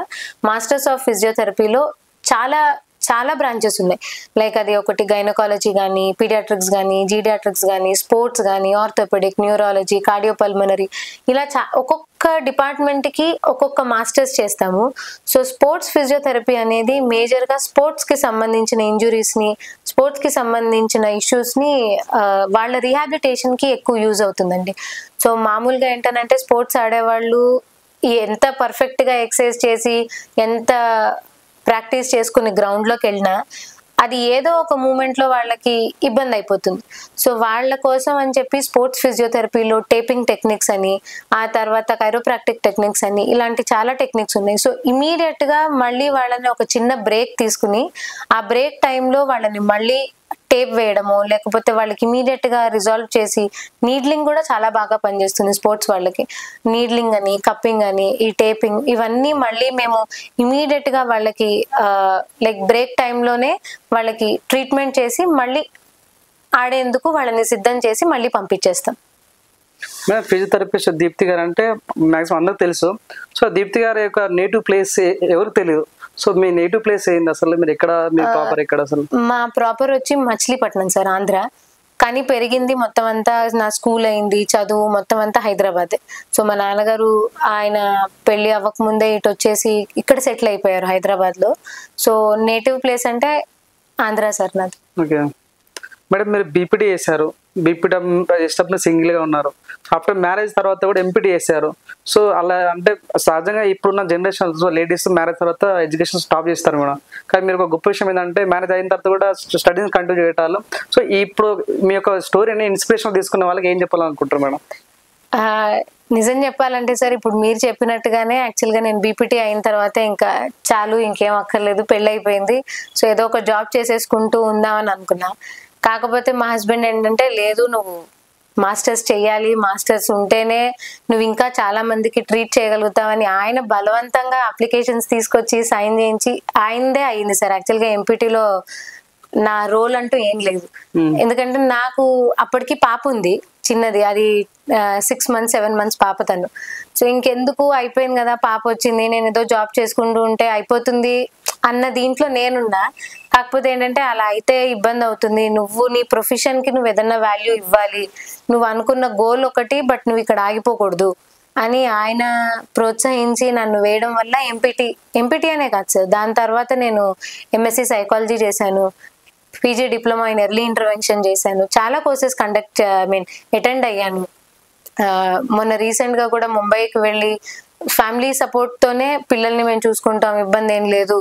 మాస్టర్స్ ఆఫ్ ఫిజియోథెరపీలో చాలా చాలా బ్రాంచెస్ ఉన్నాయి. లైక్ అది ఒకటి గైనకాలజీ కానీ, పీడియాట్రిక్స్ కానీ, జీడియాట్రిక్స్ కానీ, స్పోర్ట్స్ కానీ, ఆర్థోపెడిక్, న్యూరాలజీ, కార్డియోపల్మనరీ, ఇలా ఒక్కొక్క డిపార్ట్మెంట్ కి ఒక్కొక్క మాస్టర్స్ చేస్తాము. సో స్పోర్ట్స్ ఫిజియోథెరపీ అనేది మేజర్ గా స్పోర్ట్స్ కి సంబంధించిన ఇంజురీస్ ని, స్పోర్ట్స్ కి సంబంధించిన ఇష్యూస్ ని వాళ్ళ రీహాబిలిటేషన్ కి ఎక్కువ యూజ్ అవుతుందండి. సో మామూలుగా ఏంటంటే స్పోర్ట్స్ ఆడేవాళ్ళు ఎంత పర్ఫెక్ట్ గా ఎక్సర్సైజ్ చేసి ఎంత ప్రాక్టీస్ చేసుకుని గ్రౌండ్ లోకి వెళ్ళినా అది ఏదో ఒక మూమెంట్ లో వాళ్ళకి ఇబ్బంది అయిపోతుంది. సో వాళ్ళ కోసం అని చెప్పి స్పోర్ట్స్ ఫిజియోథెరపీలో టేపింగ్ టెక్నిక్స్ అని, ఆ తర్వాత కైరోప్రాక్టిక్ టెక్నిక్స్ అని, ఇలాంటి చాలా టెక్నిక్స్ ఉన్నాయి. సో ఇమీడియట్ గా మళ్ళీ వాళ్ళని ఒక చిన్న బ్రేక్ తీసుకుని ఆ బ్రేక్ టైంలో వాళ్ళని మళ్ళీ టేప్ వేయడము, లేకపోతే వాళ్ళకి ఇమీడియట్ గా రిజాల్వ్ చేసి, నీడ్లింగ్ కూడా చాలా బాగా పనిచేస్తుంది స్పోర్ట్స్ వాళ్ళకి. నీడ్లింగ్ అని, కప్పింగ్ అని, ఈ టేపింగ్, ఇవన్నీ మళ్ళీ మేము ఇమీడియట్ గా వాళ్ళకి లైక్ బ్రేక్ టైంలోనే వాళ్ళకి ట్రీట్మెంట్ చేసి మళ్ళీ ఆడేందుకు వాళ్ళని సిద్ధం చేసి మళ్ళీ పంపించేస్తాం. మేడం ఫిజియోథెరపిస్ట్ దీప్తి గారు అంటే మాక్సిమం అందరికి తెలుసు. సో దీప్తి గారి యొక్క నేటివ్ ప్లేస్ ఎవరికి తెలియదు. సో మీ నేటివ్ ప్లేస్ ఏంది అసలు? మీరు ఎక్కడ, మీ ప్రాపర్ ఎక్కడ అసలు? మా ప్రాపర్ వచ్చి మచిలీపట్నం సార్, ఆంధ్ర. కానీ పెరిగింది మొత్తం అంతా, నా స్కూల్ అయింది, చదువు మొత్తం అంతా హైదరాబాద్. సో మా నాన్నగారు ఆయన పెళ్లి అవ్వక ముందే ఇటు వచ్చేసి ఇక్కడ సెటిల్ అయిపోయారు హైదరాబాద్ లో. సో నేటివ్ ప్లేస్ అంటే ఆంధ్ర సార్ నాది. ఓకే మేడం, మీరు బీపీడీ చేశారు, బీపీడీ చేసేటప్పుడు సింగిల్ గా ఉన్నారు. ఆఫ్టర్ మ్యారేజ్ తర్వాత కూడా ఎంపీడీ చేశారు. సో అలా అంటే సహజంగా ఇప్పుడున్న జనరేషన్ లేడీస్ మ్యారేజ్ తర్వాత ఎడ్యుకేషన్ స్టాప్ చేస్తారు మేడం. కానీ మీరు ఒక గొప్ప విషయం ఏంటంటే మ్యారేజ్ అయిన తర్వాత కూడా స్టడీస్ కంటిన్యూ చేయటాలు. సో ఇప్పుడు మీ యొక్క స్టోరీని ఇన్స్పిరేషన్ తీసుకునే వాళ్ళకి ఏం చెప్పాలనుకుంటారు మేడం? నిజం చెప్పాలంటే సార్, ఇప్పుడు మీరు చెప్పినట్టుగానే యాక్చువల్గా నేను బీపీటీ అయిన తర్వాత ఇంకా చాలు, ఇంకేం అక్కర్లేదు, పెళ్ళి అయిపోయింది, సో ఏదో ఒక జాబ్ చేసేసుకుంటూ ఉందామని అనుకున్నా. కాకపోతే మా హస్బెండ్ ఏంటంటే, లేదు నువ్వు మాస్టర్స్ చెయ్యాలి, మాస్టర్స్ ఉంటేనే నువ్వు ఇంకా చాలా మందికి ట్రీట్ చేయగలుగుతావని ఆయన బలవంతంగా అప్లికేషన్స్ తీసుకొచ్చి సైన్ చేయించి ఆయనదే అయింది సార్. యాక్చువల్గా ఎంపీటీలో నా రోల్ అంటూ ఏం లేదు. ఎందుకంటే నాకు అప్పటికి పాప ఉంది చిన్నది, అది 6 months 7 months పాప తను. సో ఇంకెందుకు, అయిపోయింది కదా, పాప వచ్చింది, నేను ఏదో జాబ్ చేసుకుంటూ ఉంటే అయిపోతుంది, అన్న దీంట్లో నేనున్నా. కాకపోతే ఏంటంటే అలా అయితే ఇబ్బంది అవుతుంది, నువ్వు నీ ప్రొఫెషన్ కి నువ్వు ఏదన్నా వాల్యూ ఇవ్వాలి, నువ్వు అనుకున్న గోల్ ఒకటి బట్ నువ్వు ఇక్కడ ఆగిపోకూడదు అని ఆయన ప్రోత్సహించి నన్ను వేయడం వల్ల ఎంపీటీ అనే కాదు సార్, దాని తర్వాత నేను ఎంఎస్సి సైకాలజీ చేశాను, PG diploma in early intervention చేశాను, చాలా కోర్సెస్ అటెండ్ అయ్యాను. మొన్న రీసెంట్ గా కూడా ముంబైకి వెళ్ళి ఫ్యామిలీ సపోర్ట్ తోనే పిల్లల్ని మేము చూసుకుంటాం, ఇబ్బంది ఏం లేదు.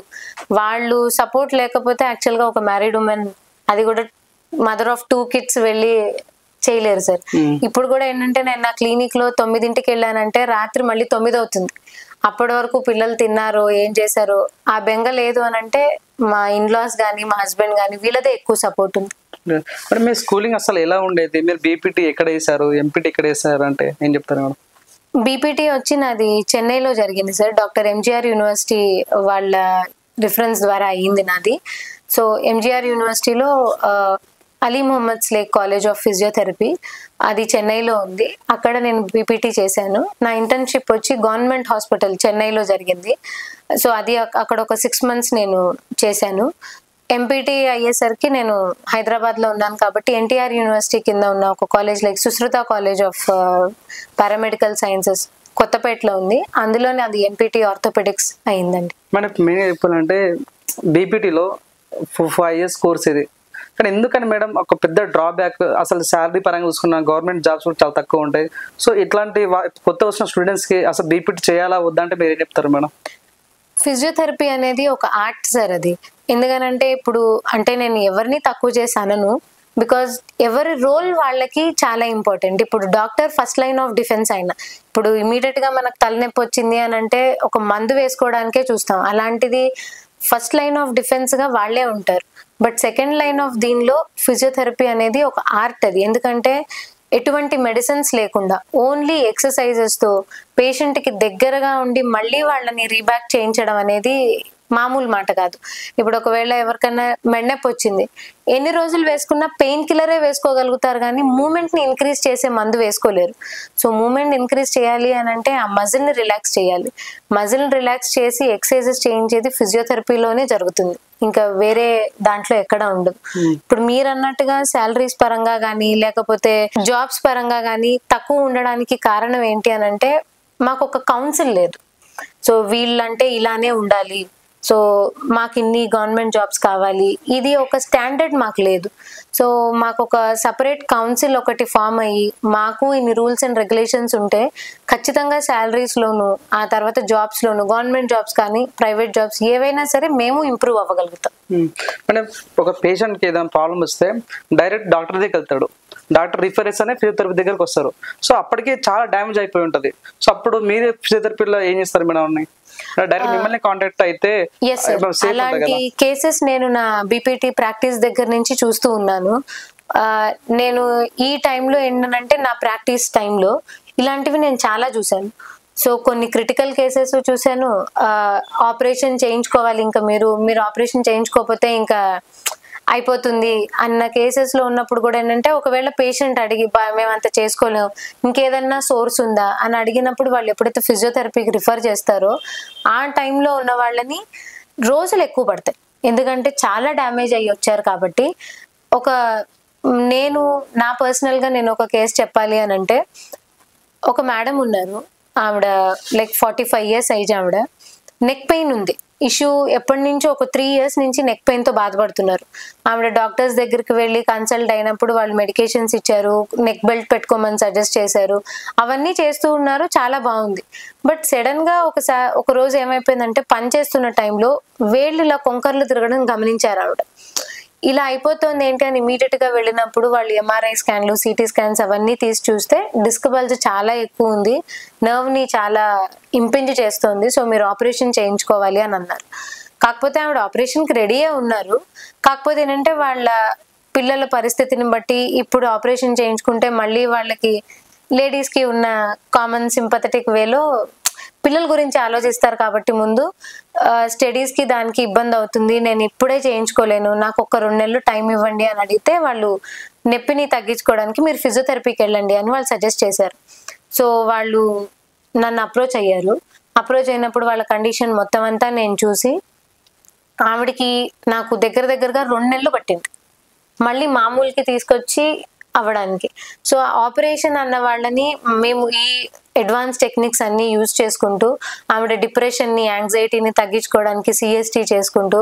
వాళ్ళు సపోర్ట్ లేకపోతే యాక్చువల్ గా ఒక మ్యారీడ్ ఉమెన్, అది కూడా మదర్ ఆఫ్ 2 kids వెళ్ళి చేయలేరు సార్. ఇప్పుడు కూడా ఏంటంటే నేను నా క్లినిక్ లో 9ంటికి వెళ్ళానంటే రాత్రి మళ్ళీ 9 అవుతుంది. అప్పటి వరకు పిల్లలు తిన్నారో ఏం చేశారో ఆ బెంగ లేదు అని అంటే మా ఇన్లాస్ కానీ మా హస్బెండ్ కానీ వీళ్ళదే ఎక్కువ సపోర్ట్ ఉంది. మరి మీ స్కూలింగ్ అసలు ఎలా ఉండేది? మీరు బీపీటీ ఎక్కడ వేసారు, ఎంపీటీ ఎక్కడ వేసారు అంటే ఏం చెప్తారు మేడం? బీపీటీ వచ్చి నాది చెన్నైలో జరిగింది సార్, డాక్టర్ ఎంజీఆర్ యూనివర్సిటీ వాళ్ళ రిఫరెన్స్ ద్వారా అయ్యింది నాది. సో ఎంజీఆర్ యూనివర్సిటీలో అలీ మొహమ్మద్ స్లేక్ కాలేజ్ ఆఫ్ ఫిజియోథెరపీ, అది చెన్నైలో ఉంది, అక్కడ నేను బీపీటీ చేశాను. నా ఇంటర్న్షిప్ వచ్చి గవర్నమెంట్ హాస్పిటల్ చెన్నైలో జరిగింది. సో అది అక్కడ ఒక 6 months నేను చేశాను. ఎంపీటీ అయ్యేసరికి నేను హైదరాబాద్లో ఉన్నాను కాబట్టి ఎన్టీఆర్ యూనివర్సిటీ కింద ఉన్న ఒక college like Sushruta college of paramedical sciences కొత్తపేటలో ఉంది, అందులోనే అది ఎంపీటీ ఆర్థోపెడిక్స్ అయిందండి. మనకి మెయిన్ చెప్పాలంటే బీపీటీలో 5 years కోర్స్ ఇది, కానీ ఎందుకని మేడం ఒక పెద్ద డ్రాబ్యాక్, అసలు శాలరీ పరంగా చూసుకున్న గవర్నమెంట్ జాబ్స్ కూడా చాలా తక్కువ ఉంటాయి. సో ఇట్లాంటి కొత్త వచ్చిన స్టూడెంట్స్కి అసలు బీపీటీ చేయాలా వద్దా అంటే మీరు ఏం చెప్తారు మేడం? ఫిజియోథెరపీ అనేది ఒక ఆర్ట్ సార్ అది. ఎందుకనంటే ఇప్పుడు అంటే నేను ఎవరిని తక్కువ చేసి అనను, బికాజ్ ఎవరి రోల్ వాళ్ళకి చాలా ఇంపార్టెంట్. ఇప్పుడు doctor first line of defence అయినా, ఇప్పుడు ఇమీడియట్ గా మనకు తలనొప్పి వచ్చింది అని అంటే ఒక మందు వేసుకోవడానికే చూస్తాం, అలాంటిది ఫస్ట్ లైన్ ఆఫ్ డిఫెన్స్ గా వాళ్ళే ఉంటారు. బట్ సెకండ్ లైన్ ఆఫ్ దీనిలో ఫిజియోథెరపీ అనేది ఒక ఆర్ట్ అది. ఎందుకంటే ఎటువంటి మెడిసిన్స్ లేకుండా ఓన్లీ ఎక్సర్సైజెస్ తో పేషెంట్ కి దగ్గరగా ఉండి మళ్ళీ వాళ్ళని రీబ్యాక్ చేయించడం అనేది మామూలు మాట కాదు. ఇప్పుడు ఒకవేళ ఎవరికైనా మెడనొప్పి వచ్చింది, ఎన్ని రోజులు వేసుకున్నా పెయిన్ కిల్లరే వేసుకోగలుగుతారు కానీ మూమెంట్ ని ఇంక్రీజ్ చేసే మందు వేసుకోలేరు. సో మూమెంట్ ఇంక్రీజ్ చేయాలి అని అంటే ఆ మజిల్ ని రిలాక్స్ చేయాలి. మజిల్ రిలాక్స్ చేసి ఎక్సర్సైజెస్ చేయించేది ఫిజియోథెరపీలోనే జరుగుతుంది, ఇంకా వేరే దాంట్లో ఎక్కడ ఉండదు. ఇప్పుడు మీరు అన్నట్టుగా శాలరీస్ పరంగా కానీ లేకపోతే జాబ్స్ పరంగా కానీ తక్కువ ఉండడానికి కారణం ఏంటి అని అంటే మాకు ఒక కౌన్సిల్ లేదు. సో వీళ్ళంటే ఇలానే ఉండాలి, సో మాకు ఇన్ని గవర్నమెంట్ జాబ్స్ కావాలి, ఇది ఒక స్టాండర్డ్ మాకు లేదు. సో మాకు ఒక సపరేట్ కౌన్సిల్ ఒకటి ఫామ్ అయ్యి మాకు ఇన్ని రూల్స్ అండ్ రెగ్యులేషన్స్ ఉంటే ఖచ్చితంగా శాలరీస్ లోను ఆ తర్వాత జాబ్స్ లోను గవర్నమెంట్ జాబ్స్ కానీ ప్రైవేట్ జాబ్స్ ఏవైనా సరే మేము ఇంప్రూవ్ అవ్వగలుగుతాం. అంటే ఒక పేషెంట్ కి ఏదైనా ప్రాబ్లం వస్తే డైరెక్ట్ డాక్టర్ దగ్గరికి వెళ్తాడు, డాక్టర్ రిఫరెన్స్ అనే ఫిజియోథెరపీ దగ్గరకు వస్తారు. సో అప్పటికే చాలా డ్యామేజ్ అయిపోయి ఉంటది. సో అప్పుడు మీరు ఫిజియోథెరపీలో ఏం చేస్తారు మేడం? డైరెక్ట్ మిమ్మల్ని కాంటాక్ట్ అయితే అలాంటి కేసెస్ నేను నా బీపీటీ ప్రాక్టీస్ దగ్గర నుంచి చూస్తూ ఉన్నాను. నేను ఈ టైంలో ఏంటంటే నా ప్రాక్టీస్ టైంలో ఇలాంటివి నేను చాలా చూశాను. సో కొన్ని క్రిటికల్ కేసెస్ చూశాను, ఆపరేషన్ చేయించుకోవాలి, ఇంకా మీరు ఆపరేషన్ చేయించుకోకపోతే ఇంకా అయిపోతుంది అన్న కేసెస్ లో ఉన్నప్పుడు కూడా ఏంటంటే ఒకవేళ పేషెంట్ అడిగి మేము అంత చేసుకోలేము, ఇంకేదన్నా సోర్స్ ఉందా అని అడిగినప్పుడు వాళ్ళు ఎప్పుడైతే ఫిజియోథెరపీకి రిఫర్ చేస్తారో ఆ టైంలో ఉన్న వాళ్ళని రోజులు ఎక్కువ పడతాయి, ఎందుకంటే చాలా డ్యామేజ్ అయ్యి వచ్చారు కాబట్టి. నేను నా పర్సనల్ గా నేను ఒక కేసు చెప్పాలి అని అంటే, ఒక మేడం ఉన్నారు, ఆవిడ లైక్ 45 years ఏజ్, ఆవిడ నెక్ పెయిన్ ఉంది ఇష్యూ ఎప్పటి నుంచో ఒక 3 years నుంచి నెక్ పెయిన్ తో బాధపడుతున్నారు. ఆవిడ డాక్టర్స్ దగ్గరికి వెళ్ళి కన్సల్ట్ అయినప్పుడు వాళ్ళు మెడికేషన్స్ ఇచ్చారు, నెక్ బెల్ట్ పెట్టుకోమని సజెస్ట్ చేశారు, అవన్నీ చేస్తూ ఉన్నారు, చాలా బాగుంది. బట్ సడన్ గా ఒక రోజు ఏమైపోయిందంటే పని చేస్తున్న టైంలో వేళ్ళు ఇలా కొంకర్లు తిరగడం గమనించారు ఆవిడ. ఇలా అయిపోతుంది ఏంటి అని ఇమీడియట్ గా వెళ్ళినప్పుడు వాళ్ళు ఎంఆర్ఐ స్కాన్లు సిటీ స్కాన్స్ అవన్నీ తీసి చూస్తే డిస్క్ బల్జ్ చాలా ఎక్కువ ఉంది, నర్వ్ ని చాలా ఇంపింజ్ చేస్తుంది, సో మీరు ఆపరేషన్ చేయించుకోవాలి అని అన్నారు. కాకపోతే ఆవిడ ఆపరేషన్ కి రెడీయే ఉన్నారు. కాకపోతే ఏంటంటే వాళ్ళ పిల్లల పరిస్థితిని బట్టి ఇప్పుడు ఆపరేషన్ చేయించుకుంటే మళ్ళీ వాళ్ళకి లేడీస్ కి ఉన్న కామన్ సింపథెటిక్ వేలో పిల్లల గురించి ఆలోచిస్తారు కాబట్టి ముందు స్టడీస్ కి దానికి ఇబ్బంది అవుతుంది, నేను ఇప్పుడే చేయించుకోలేను, నాకు ఒక 2 నెలలు టైం ఇవ్వండి అని అడిగితే వాళ్ళు నొప్పిని తగ్గించుకోవడానికి మీరు ఫిజియోథెరపీకి వెళ్ళండి అని వాళ్ళు సజెస్ట్ చేశారు. సో వాళ్ళు నన్ను అప్రోచ్ అయ్యారు. అప్రోచ్ అయినప్పుడు వాళ్ళ కండిషన్ మొత్తం అంతా నేను చూసి ఆవిడికి నాకు దగ్గరగా 2 నెలలు పట్టింది మళ్ళీ మామూలుకి తీసుకొచ్చి అవ్వడానికి. సో ఆపరేషన్ అన్న వాళ్ళని మేము ఈ అడ్వాన్స్ టెక్నిక్స్ అన్ని యూజ్ చేసుకుంటూ ఆవిడ డిప్రెషన్ని, యాంగ్జైటీని తగ్గించుకోవడానికి సిఎస్టీ చేసుకుంటూ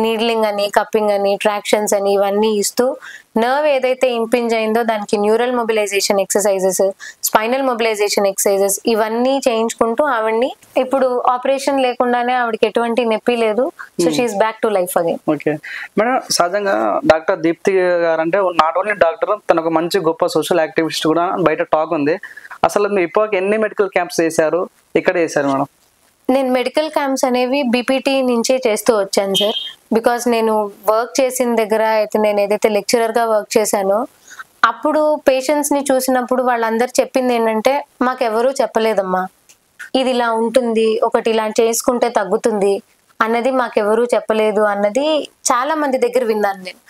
నీడ్లింగ్ అని, కప్పింగ్ అని, ట్రాక్షన్స్ అని ఇవన్నీ ఇస్తూ నర్వ్ ఏదైతే ఇంపింజ్ అయిందో దానికి neural mobilization exercises, spinal mobilization exercises ఇవన్నీ చేయించుకుంటూ ఆవిడ్ని ఇప్పుడు ఆపరేషన్ లేకుండానే ఆవిడకి ఎటువంటి నొప్పి లేదు. So she is back to life again. Okay madam, సహజంగా డాక్టర్ దీప్తి గారు అంటే నాట్ ఓన్లీ డాక్టర్, తన ఒక మంచి గొప్ప సోషల్ యాక్టివిస్ట్ కూడా బయట టాక్ ఉంది. అసలు మీరు ఇప్పటికి ఎన్ని మెడికల్ క్యాంప్స్ చేశారు, ఇక్కడ చేశారు మేడం? నేను మెడికల్ క్యాంప్స్ అనేవి బీపీటీ నుంచే చేస్తూ వచ్చాను సార్. బికాస్ నేను వర్క్ చేసిన దగ్గర అయితే నేను ఏదైతే లెక్చరర్గా వర్క్ చేశానో అప్పుడు పేషెంట్స్ని చూసినప్పుడు వాళ్ళందరూ చెప్పింది ఏంటంటే, మాకెవరూ చెప్పలేదమ్మా ఇది ఇలా ఉంటుంది, ఒకటి ఇలా చేసుకుంటే తగ్గుతుంది అన్నది మాకెవరూ చెప్పలేదు అన్నది చాలా మంది దగ్గర విన్నాను నేను.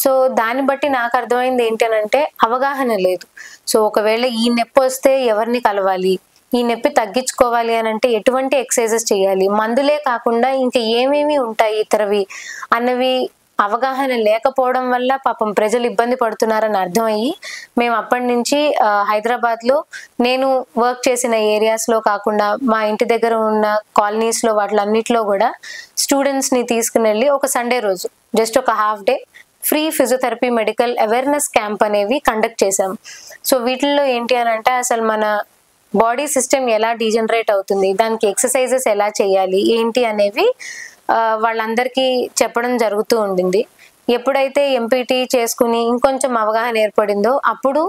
సో దాన్ని బట్టి నాకు అర్థమైంది ఏంటనంటే అవగాహన లేదు. సో ఒకవేళ ఈ నొప్పి వస్తే ఎవరిని కలవాలి, ఈ నొప్పి తగ్గించుకోవాలి అని అంటే ఎటువంటి ఎక్సర్సైజెస్ చేయాలి, మందులే కాకుండా ఇంకా ఏమేమి ఉంటాయి ఇతరవి అన్నవి అవగాహన లేకపోవడం వల్ల పాపం ప్రజలు ఇబ్బంది పడుతున్నారని అర్థమయ్యి మేము అప్పటి నుంచి హైదరాబాద్లో నేను వర్క్ చేసిన ఏరియాస్లో కాకుండా మా ఇంటి దగ్గర ఉన్న కాలనీస్లో వాటిలన్నిటిలో కూడా స్టూడెంట్స్ని తీసుకుని వెళ్ళి ఒక సండే రోజు జస్ట్ ఒక half day free physiotherapy medical awareness camp అనేవి కండక్ట్ చేశాం. సో వీటిల్లో ఏంటి అని అంటే అసలు మన బాడీ సిస్టమ్ ఎలా డీజనరేట్ అవుతుంది, దానికి ఎక్సర్సైజెస్ ఎలా చేయాలి ఏంటి అనేవి వాళ్ళందరికీ చెప్పడం జరుగుతూ ఉండింది. ఎప్పుడైతే ఎంపీటీ చేసుకుని ఇంకొంచెం అవగాహన ఏర్పడిందో అప్పుడు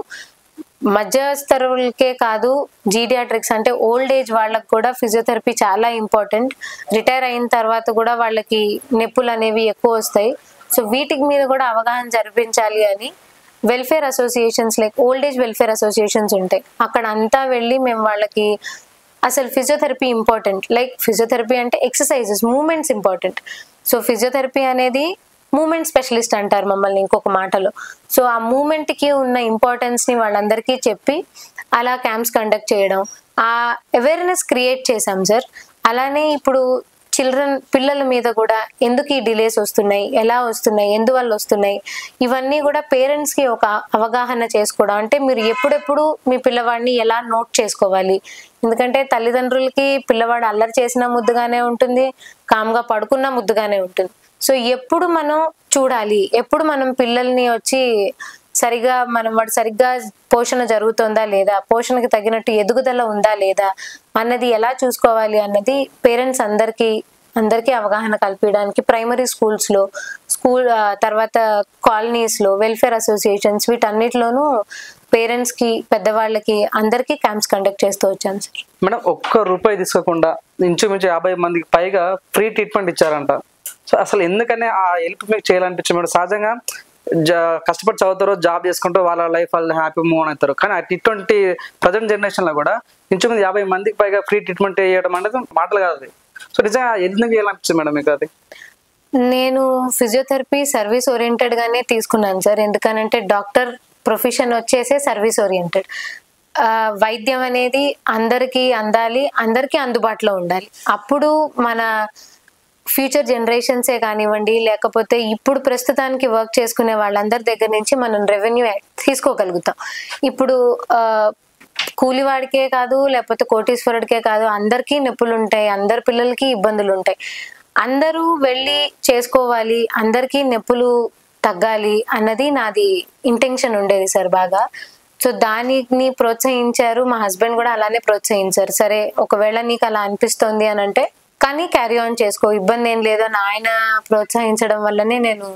మధ్యస్థరులకే కాదు, జీడియాట్రిక్స్ అంటే ఓల్డ్ ఏజ్ వాళ్ళకి కూడా ఫిజియోథెరపీ చాలా ఇంపార్టెంట్. రిటైర్ అయిన తర్వాత కూడా వాళ్ళకి నొప్పులు అనేవి ఎక్కువ వస్తాయి. సో వీటికి మీద కూడా అవగాహన జరిపించాలి అని welfare associations like old age welfare associations ఉంటాయి, అక్కడ అంతా వెళ్ళి మేము వాళ్ళకి అసలు ఫిజియోథెరపీ ఇంపార్టెంట్, లైక్ ఫిజియోథెరపీ అంటే exercises, movements important. So physiotherapy అనేది మూమెంట్ స్పెషలిస్ట్ అంటారు మమ్మల్ని ఇంకొక మాటలో. సో ఆ మూమెంట్కి ఉన్న ఇంపార్టెన్స్ని వాళ్ళందరికీ చెప్పి అలా క్యాంప్స్ కండక్ట్ చేయడం, ఆ అవేర్నెస్ క్రియేట్ చేశాం సార్. అలానే ఇప్పుడు పిల్లల మీద కూడా ఎందుకు ఈ డిలేస్ వస్తున్నాయి, ఎలా వస్తున్నాయి, ఎందువల్ల వస్తున్నాయి, ఇవన్నీ కూడా పేరెంట్స్కి ఒక అవగాహన చేసుకోవడం. అంటే మీరు ఎప్పుడెప్పుడు మీ పిల్లవాడిని ఎలా నోట్ చేసుకోవాలి, ఎందుకంటే తల్లిదండ్రులకి పిల్లవాడు అల్లరి చేసిన ముద్దుగానే ఉంటుంది, కామ్గా పడుకున్న ముద్దుగానే ఉంటుంది. సో ఎప్పుడు మనం చూడాలి, ఎప్పుడు మనం పిల్లల్ని వచ్చి వాడు సరిగ్గా పోషణ జరుగుతుందా లేదా, పోషణకి తగినట్టు ఎదుగుదల ఉందా లేదా అన్నది ఎలా చూసుకోవాలి అన్నది పేరెంట్స్ అందరికీ అవగాహన కల్పించడానికి ప్రైమరీ స్కూల్స్లో, తర్వాత కాలనీస్లో, వెల్ఫేర్ అసోసియేషన్స్ వీటన్నిటిలోనూ పేరెంట్స్కి, పెద్దవాళ్ళకి అందరికీ క్యాంప్స్ కండక్ట్ చేస్తూ వచ్చాను సార్. మేడం, ₹1 తీసుకోకుండా ఇంచుమించు 50 మందికి పైగా ఫ్రీ ట్రీట్మెంట్ ఇచ్చారంట. సో అసలు ఎందుకనే ఆ హెల్ప్ మీకు చేయాలనిపించింది మేడం? సహజంగా కష్టపడి చదువుతారు, జాబ్ చేసుకుంటూ వాళ్ళ లైఫ్ వాళ్ళు హ్యాపీ మూవ్ అవుతారు, కానీ ఇటువంటి ప్రజెంట్ జనరేషన్లో కూడా ఇంచుమించు 50 మందికి పైగా ఫ్రీ ట్రీట్మెంట్ చేయడం అనేది మాటలు కాదు. సో నిజంగా ఎందుకు చేయాలనిపించింది మేడం మీకు అది? నేను ఫిజియోథెరపీ సర్వీస్ ఓరియంటెడ్ గానే తీసుకున్నాను సార్. ఎందుకనంటే డాక్టర్ ప్రొఫెషన్ వచ్చేసే సర్వీస్ ఓరియంటెడ్. వైద్యం అనేది అందరికీ అందాలి, అందరికీ అందుబాటులో ఉండాలి. అప్పుడు మన ఫ్యూచర్ జనరేషన్సే కానివ్వండి, లేకపోతే ఇప్పుడు ప్రస్తుతానికి వర్క్ చేసుకునే వాళ్ళందరి దగ్గర నుంచి మనం రెవెన్యూ తీసుకోగలుగుతాం. ఇప్పుడు కూలివాడికే కాదు, లేకపోతే కోటీశ్వరుడికే కాదు, అందరికీ నొప్పులు ఉంటాయి, అందరి పిల్లలకి ఇబ్బందులు ఉంటాయి. అందరూ వెళ్ళి చేసుకోవాలి, అందరికీ నొప్పులు తగ్గాలి అన్నది నాది ఇంటెన్షన్ ఉండేది సార్ బాగా. సో దానిని ప్రోత్సహించారు, మా హస్బెండ్ కూడా అలానే ప్రోత్సహించారు. సరే ఒకవేళ నీకు అలా అనిపిస్తుంది అని అంటే కానీ క్యారీ ఆన్ చేసుకో, ఇబ్బంది ఏం లేదు అని ఆయన ప్రోత్సహించడం వల్లనే నేను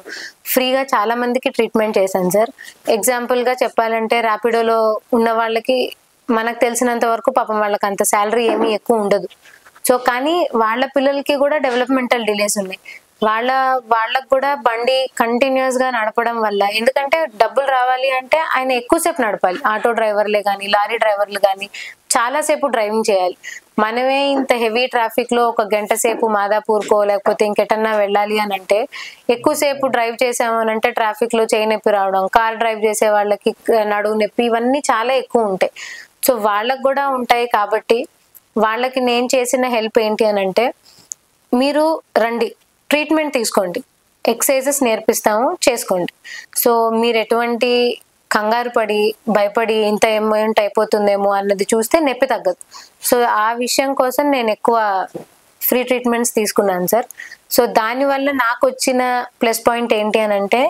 ఫ్రీగా చాలా మందికి ట్రీట్మెంట్ చేశాను సార్. ఎగ్జాంపుల్గా చెప్పాలంటే ర్యాపిడోలో ఉన్న వాళ్ళకి మనకు తెలిసినంత వరకు పాపం వాళ్ళకి అంత శాలరీ ఏమీ ఎక్కువ ఉండదు. సో కానీ వాళ్ళ పిల్లలకి కూడా డెవలప్మెంటల్ డిలేస్ ఉన్నాయి. వాళ్ళకు కూడా బండి కంటిన్యూస్ గా నడపడం వల్ల, ఎందుకంటే డబ్బులు రావాలి అంటే ఆయన ఎక్కువసేపు నడపాలి. ఆటో డ్రైవర్లే కానీ, లారీ డ్రైవర్లు కానీ చాలాసేపు డ్రైవింగ్ చేయాలి. మనమే ఇంత హెవీ ట్రాఫిక్ లో 1 గంట సేపు మాదాపూర్కో లేకపోతే ఇంకెటన్నా వెళ్ళాలి అని అంటే ఎక్కువసేపు డ్రైవ్ చేసాము అని అంటే ట్రాఫిక్ లో చేయి నొప్పి రావడం, కార్ డ్రైవ్ చేసే వాళ్ళకి నడువు నొప్పి, ఇవన్నీ చాలా ఎక్కువ ఉంటాయి. సో వాళ్ళకు కూడా ఉంటాయి. కాబట్టి వాళ్ళకి నేను చేసిన హెల్ప్ ఏంటి అని అంటే, మీరు రండి, ట్రీట్మెంట్ తీసుకోండి, ఎక్సర్సైజెస్ నేర్పిస్తాము చేసుకోండి. సో మీరు ఎటువంటి కంగారు పడి భయపడి ఇంత అమౌంట్ అయిపోతుందేమో అన్నది చూస్తే నొప్పి తగ్గదు. సో ఆ విషయం కోసం నేను ఎక్కువ ఫ్రీ ట్రీట్మెంట్స్ తీసుకున్నాను సార్. సో దానివల్ల నాకు వచ్చిన ప్లస్ పాయింట్ ఏంటి అని అంటే,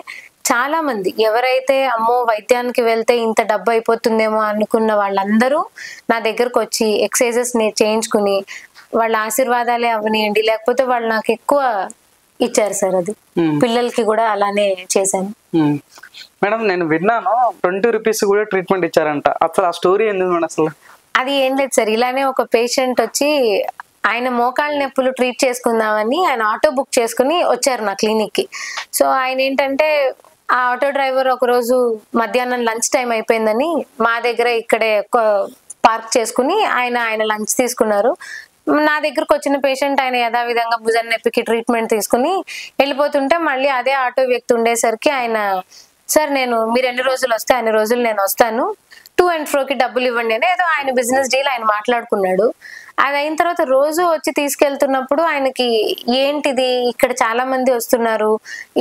చాలా మంది ఎవరైతే అమ్మో వైద్యానికి వెళ్తే ఇంత డబ్బు అయిపోతుందేమో అనుకున్న వాళ్ళందరూ నా దగ్గరకు వచ్చి ఎక్సర్సైజెస్ చేయించుకుని వాళ్ళ ఆశీర్వాదాలే అవనియండి, లేకపోతే వాళ్ళు నాకు ఎక్కువ ఇచ్చారు సార్. అది పిల్లలకి కూడా అలానే చేశాను. మేడం నేను విన్నాను 20 రూపీస్ కూడా ట్రీట్మెంట్ ఇచ్చారంట, అసలు ఆ స్టోరీ ఎందుకు మేడం? అసలు అది ఏం లేదు సార్, ఇలానే ఒక పేషెంట్ వచ్చి ఆయన మోకాళ్ళ నొప్పులు ట్రీట్ చేసుకుందామని ఆయన ఆటో బుక్ చేసుకుని వచ్చారు నా క్లినిక్ కి. సో ఆయన ఏంటంటే ఆ ఆటో డ్రైవర్ ఒకరోజు మధ్యాహ్నం లంచ్ టైం అయిపోయిందని మా దగ్గర ఇక్కడే పార్క్ చేసుకుని ఆయన లంచ్ తీసుకున్నారు. నా దగ్గరకు వచ్చిన పేషెంట్ ఆయన యథావిధంగా భుజం నొప్పికి ట్రీట్మెంట్ తీసుకుని వెళ్ళిపోతుంటే మళ్ళీ అదే ఆటో వ్యక్తి ఉండేసరికి ఆయన, సార్ మీరు ఎన్ని రోజులు వస్తే అన్ని రోజులు నేను వస్తాను, టు అండ్ ఫ్రోకి డబ్బులు ఇవ్వండి అని ఏదో ఆయన బిజినెస్ డీల్ ఆయన మాట్లాడుకున్నాడు. అది అయిన తర్వాత రోజు వచ్చి తీసుకెళ్తున్నప్పుడు ఆయనకి ఏంటిది ఇక్కడ చాలా మంది వస్తున్నారు,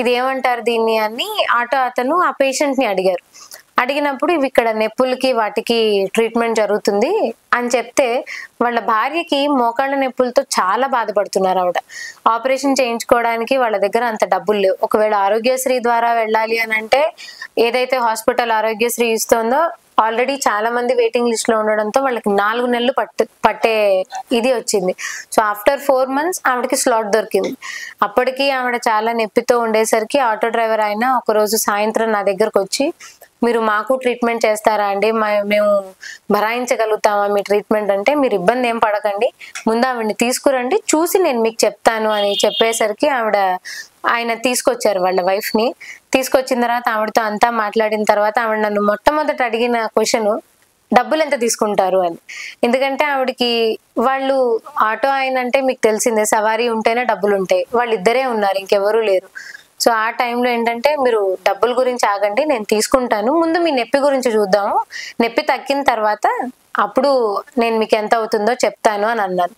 ఇది ఏమంటారు దీన్ని అని ఆటో అతను ఆ పేషెంట్ ని అడిగారు. అడిగినప్పుడు ఇవి ఇక్కడ నొప్పులకి వాటికి ట్రీట్మెంట్ జరుగుతుంది అని చెప్తే, వాళ్ళ భార్యకి మోకాళ్ళ నొప్పులతో చాలా బాధపడుతున్నారు. ఆవిడ ఆపరేషన్ చేయించుకోవడానికి వాళ్ళ దగ్గర అంత డబ్బులు లేవు. ఒకవేళ ఆరోగ్యశ్రీ ద్వారా వెళ్ళాలి అని అంటే, ఏదైతే హాస్పిటల్ ఆరోగ్యశ్రీ ఇస్తుందో ఆల్రెడీ చాలా మంది వెయిటింగ్ లిస్ట్ లో ఉండడంతో వాళ్ళకి 4 నెలలు పట్టే ఇది వచ్చింది. సో ఆఫ్టర్ 4 months ఆవిడకి స్లాట్ దొరికింది. అప్పటికి ఆవిడ చాలా నొప్పితో ఉండేసరికి ఆటో డ్రైవర్ ఆయన ఒకరోజు సాయంత్రం నా దగ్గరకు వచ్చి, మీరు మాకు ట్రీట్మెంట్ చేస్తారా అండి, మేము భరాయించగలుగుతామా మీ ట్రీట్మెంట్ అంటే, మీరు ఇబ్బంది ఏం పడకండి, ముందు ఆవిడని తీసుకురండి, చూసి నేను మీకు చెప్తాను అని చెప్పేసరికి ఆయన తీసుకొచ్చారు వాళ్ళ వైఫ్ ని. తీసుకొచ్చిన తర్వాత ఆవిడతో అంతా మాట్లాడిన తర్వాత ఆవిడ నన్ను మొట్టమొదట అడిగిన క్వశ్చన్, డబ్బులు ఎంత తీసుకుంటారు అని. ఎందుకంటే ఆవిడకి వాళ్ళు ఆటో ఆయన అంటే మీకు తెలిసిందే, సవారీ ఉంటేనే డబ్బులు ఉంటాయి, వాళ్ళిద్దరే ఉన్నారు, ఇంకెవరూ లేరు. సో ఆ టైంలో ఏంటంటే, మీరు డబ్బుల గురించి ఆగండి, నేను తీసుకుంటాను, ముందు మీ నొప్పి గురించి చూద్దాము, నొప్పి తగ్గిన తర్వాత అప్పుడు నేను మీకు ఎంత అవుతుందో చెప్తాను అని అన్నాను.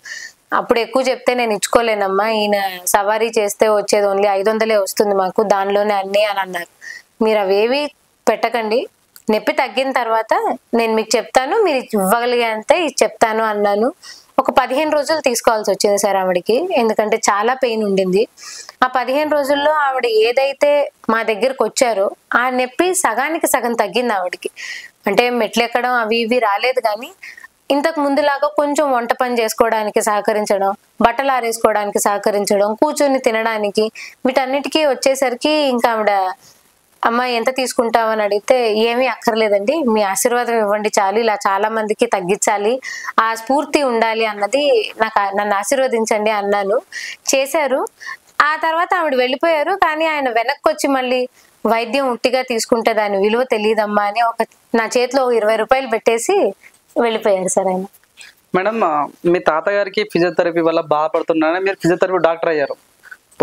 అప్పుడు ఎక్కువ చెప్తే నేను ఇచ్చుకోలేనమ్మా, ఈయన సవారీ చేస్తే వచ్చేది ఓన్లీ 500 వస్తుంది మాకు, దానిలోనే అన్నీ అని అన్నారు. మీరు అవేవి పెట్టకండి, నొప్పి తగ్గిన తర్వాత నేను మీకు చెప్తాను, మీరు ఇవ్వగలిగేంత చెప్తాను అన్నాను. ఒక 15 రోజులు తీసుకోవాల్సి వచ్చింది సార్ ఆవిడకి, ఎందుకంటే చాలా పెయిన్ ఉండింది. ఆ 15 రోజుల్లో ఆవిడ ఏదైతే మా దగ్గరకు వచ్చారో ఆ నొప్పి సగానికి సగం తగ్గింది ఆవిడకి. అంటే మెట్లు ఎక్కడం అవి ఇవి రాలేదు, కానీ ఇంతకు ముందులాగా కొంచెం వంట పని చేసుకోవడానికి సహకరించడం, బట్టలు ఆరేసుకోవడానికి సహకరించడం, కూర్చొని తినడానికి, వీటన్నిటికీ వచ్చేసరికి ఇంకా ఆవిడ, అమ్మ ఎంత తీసుకుంటామని అడిగితే, ఏమీ అక్కర్లేదండి, మీ ఆశీర్వాదం ఇవ్వండి చాలు, ఇలా చాలా మందికి తగ్గించాలి, ఆ స్ఫూర్తి ఉండాలి అన్నది నన్ను ఆశీర్వదించండి అన్నాను. చేశారు. ఆ తర్వాత ఆవిడ వెళ్ళిపోయారు. కానీ ఆయన వెనక్కి వచ్చి మళ్ళీ, వైద్యం ఉట్టిగా తీసుకుంటే దాని విలువ తెలియదమ్మా అని నా చేతిలో 20 రూపాయలు పెట్టేసి వెళ్ళిపోయారు సార్ ఆయన. మేడం, మీ తాతగారికి ఫిజియోథెరపీ వల్ల బాధపడుతున్నారని మీరు ఫిజియోథెరపీ డాక్టర్ అయ్యారు.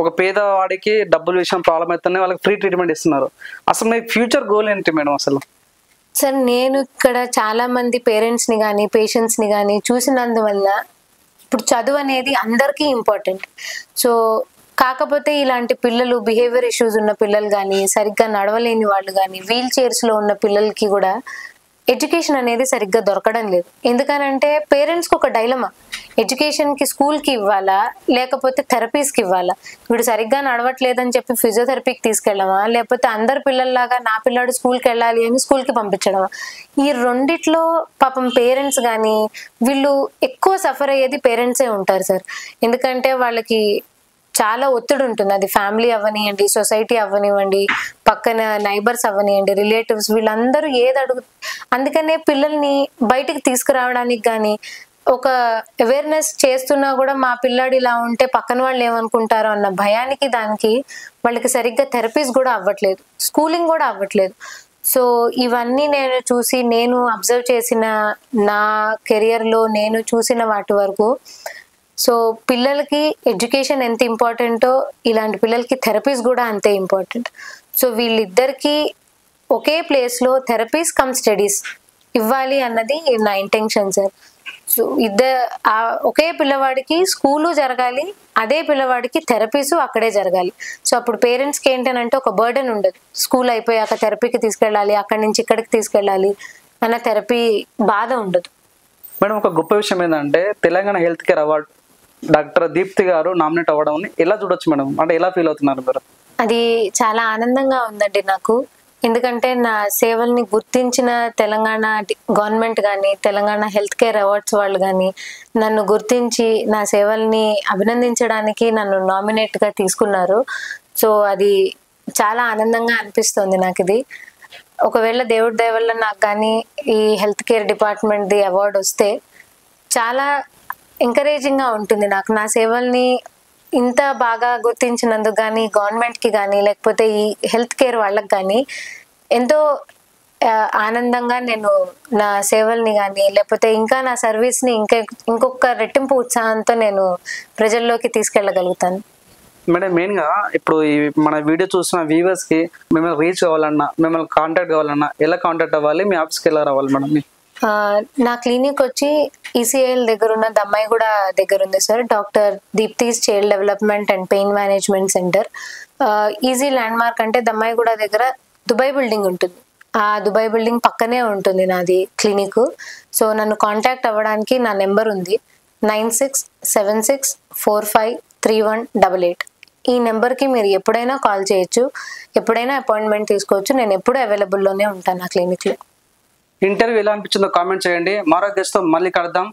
ఒక పేదవాడికి డబ్బుల విషయం ప్రాబ్లం అవుతున్నాయి, వాళ్ళకి ఫ్రీ ట్రీట్మెంట్ ఇస్తున్నారు. అసలు మీ ఫ్యూచర్ గోల్ ఏంటి మేడం అసలు? సార్ నేను ఇక్కడ చాలా మంది పేరెంట్స్ ని కానీ పేషెంట్స్ ని కానీ చూసినందువల్ల, ఇప్పుడు చదువు అనేది అందరికీ ఇంపార్టెంట్. సో కాకపోతే ఇలాంటి పిల్లలు, బిహేవియర్ ఇష్యూస్ ఉన్న పిల్లలు కానీ, సరిగ్గా నడవలేని వాళ్ళు కానీ, వీల్ చైర్స్ లో ఉన్న పిల్లలకి కూడా ఎడ్యుకేషన్ అనేది సరిగ్గా దొరకడం లేదు. ఎందుకనంటే పేరెంట్స్కి ఒక డైలమా, ఎడ్యుకేషన్కి స్కూల్కి ఇవ్వాలా లేకపోతే థెరపీస్కి ఇవ్వాలా, వీడు సరిగ్గా నడవట్లేదని చెప్పి ఫిజియోథెరపీకి తీసుకెళ్ళమా, లేకపోతే అందరు పిల్లల్లాగా నా పిల్లాడు స్కూల్కి వెళ్ళాలి అని స్కూల్కి పంపించడమా. ఈ రెండిట్లో పాపం పేరెంట్స్ కానీ వీళ్ళు ఎక్కువ సఫర్ అయ్యేది పేరెంట్సే ఉంటారు సార్. ఎందుకంటే వాళ్ళకి చాలా ఒత్తిడి ఉంటుంది, అది ఫ్యామిలీ అవ్వనివ్వండి, సొసైటీ అవ్వనివ్వండి, పక్కన నైబర్స్ అవ్వనివ్వండి, రిలేటివ్స్, వీళ్ళందరూ అందుకనే పిల్లల్ని బయటికి తీసుకురావడానికి కానీ ఒక అవేర్నెస్ చేస్తున్నా కూడా మా పిల్లాడు ఇలా ఉంటే పక్కన వాళ్ళు ఏమనుకుంటారో అన్న భయానికి దానికి వాళ్ళకి సరిగ్గా థెరపీస్ కూడా అవ్వట్లేదు, స్కూలింగ్ కూడా అవ్వట్లేదు. సో ఇవన్నీ నేను అబ్జర్వ్ చేసిన నా కెరియర్లో నేను చూసిన వాటి వరకు, సో పిల్లలకి ఎడ్యుకేషన్ ఎంత ఇంపార్టెంటో ఇలాంటి పిల్లలకి థెరపీస్ కూడా అంతే ఇంపార్టెంట్. సో వీళ్ళిద్దరికి ఒకే ప్లేస్లో థెరపీస్ కమ్ స్టడీస్ ఇవ్వాలి అన్నది నా ఇంటెన్షన్ సార్. సో ఒకే పిల్లవాడికి స్కూలు జరగాలి, అదే పిల్లవాడికి థెరపీస్ అక్కడే జరగాలి. సో అప్పుడు పేరెంట్స్కి ఏంటంటే ఒక బర్డెన్ ఉండదు, స్కూల్ అయిపోయాక థెరపీకి తీసుకెళ్ళాలి, అక్కడి నుంచి ఇక్కడికి తీసుకెళ్ళాలి అన్న థెరపీ బాధ ఉండదు. మేడం, ఒక గొప్ప విషయం ఏంటంటే Telangana health care award doctor Deepti గారు నామినేట్ అవ్వడం ఎలా చూడొచ్చు మేడం? అంటే ఎలా ఫీల్ అవుతున్నారు మీరు? అది చాలా ఆనందంగా ఉందండి నాకు. ఎందుకంటే నా సేవల్ని గుర్తించిన తెలంగాణ గవర్నమెంట్ కానీ, తెలంగాణ హెల్త్ కేర్ అవార్డ్స్ వాళ్ళు కానీ నన్ను గుర్తించి నా సేవల్ని అభినందించడానికి నన్ను నామినేట్గా తీసుకున్నారు. సో అది చాలా ఆనందంగా అనిపిస్తుంది నాకు. ఇది ఒకవేళ దేవుడి దయ వల్ల నాకు కానీ ఈ హెల్త్ కేర్ డిపార్ట్మెంట్ది అవార్డు వస్తే చాలా ఎంకరేజింగ్గా ఉంటుంది నాకు. నా సేవల్ని ఇంత బాగా గుర్తించినందుకు కానీ గవర్నమెంట్కి కానీ లేకపోతే ఈ హెల్త్ కేర్ వాళ్ళకి కానీ ఎంతో ఆనందంగా నేను నా సేవల్ని కానీ లేకపోతే ఇంకా నా సర్వీస్ని ఇంకొక రెట్టింపు ఉత్సాహంతో నేను ప్రజల్లోకి తీసుకెళ్ళగలుగుతాను. మేడం, మెయిన్గా ఇప్పుడు ఈ మన వీడియో చూసిన వ్యూవర్స్కి మిమ్మల్ని రీచ్ అవ్వాలన్నా, మిమ్మల్ని కాంటాక్ట్ కావాలన్నా ఎలా కాంటాక్ట్ అవ్వాలి? మీ ఆఫీస్కి ఎలా రావాలి మేడం? నా క్లినిక్ వచ్చి ఈసీఐఎల్ దగ్గర ఉన్న దమ్మాయిగూడ దగ్గర ఉంది sir. Doctor Deepti's child development and pain management centre. Easy land mark అంటే దమ్మాయిగూడ దగ్గర దుబాయ్ బిల్డింగ్ ఉంటుంది, ఆ దుబాయ్ బిల్డింగ్ పక్కనే ఉంటుంది నాది క్లినిక్. సో నన్ను కాంటాక్ట్ అవ్వడానికి నా నెంబర్ ఉంది 9676453188. ఈ నెంబర్కి మీరు ఎప్పుడైనా కాల్ చేయొచ్చు, ఎప్పుడైనా అపాయింట్మెంట్ తీసుకోవచ్చు. నేను ఎప్పుడూ అవైలబుల్లోనే ఉంటాను నా క్లినిక్లో. ఇంటర్వ్యూ ఎలా అనిపించిందో కామెంట్ చేయండి. మరో గెస్ట్తో మళ్ళీ కలుద్దాం.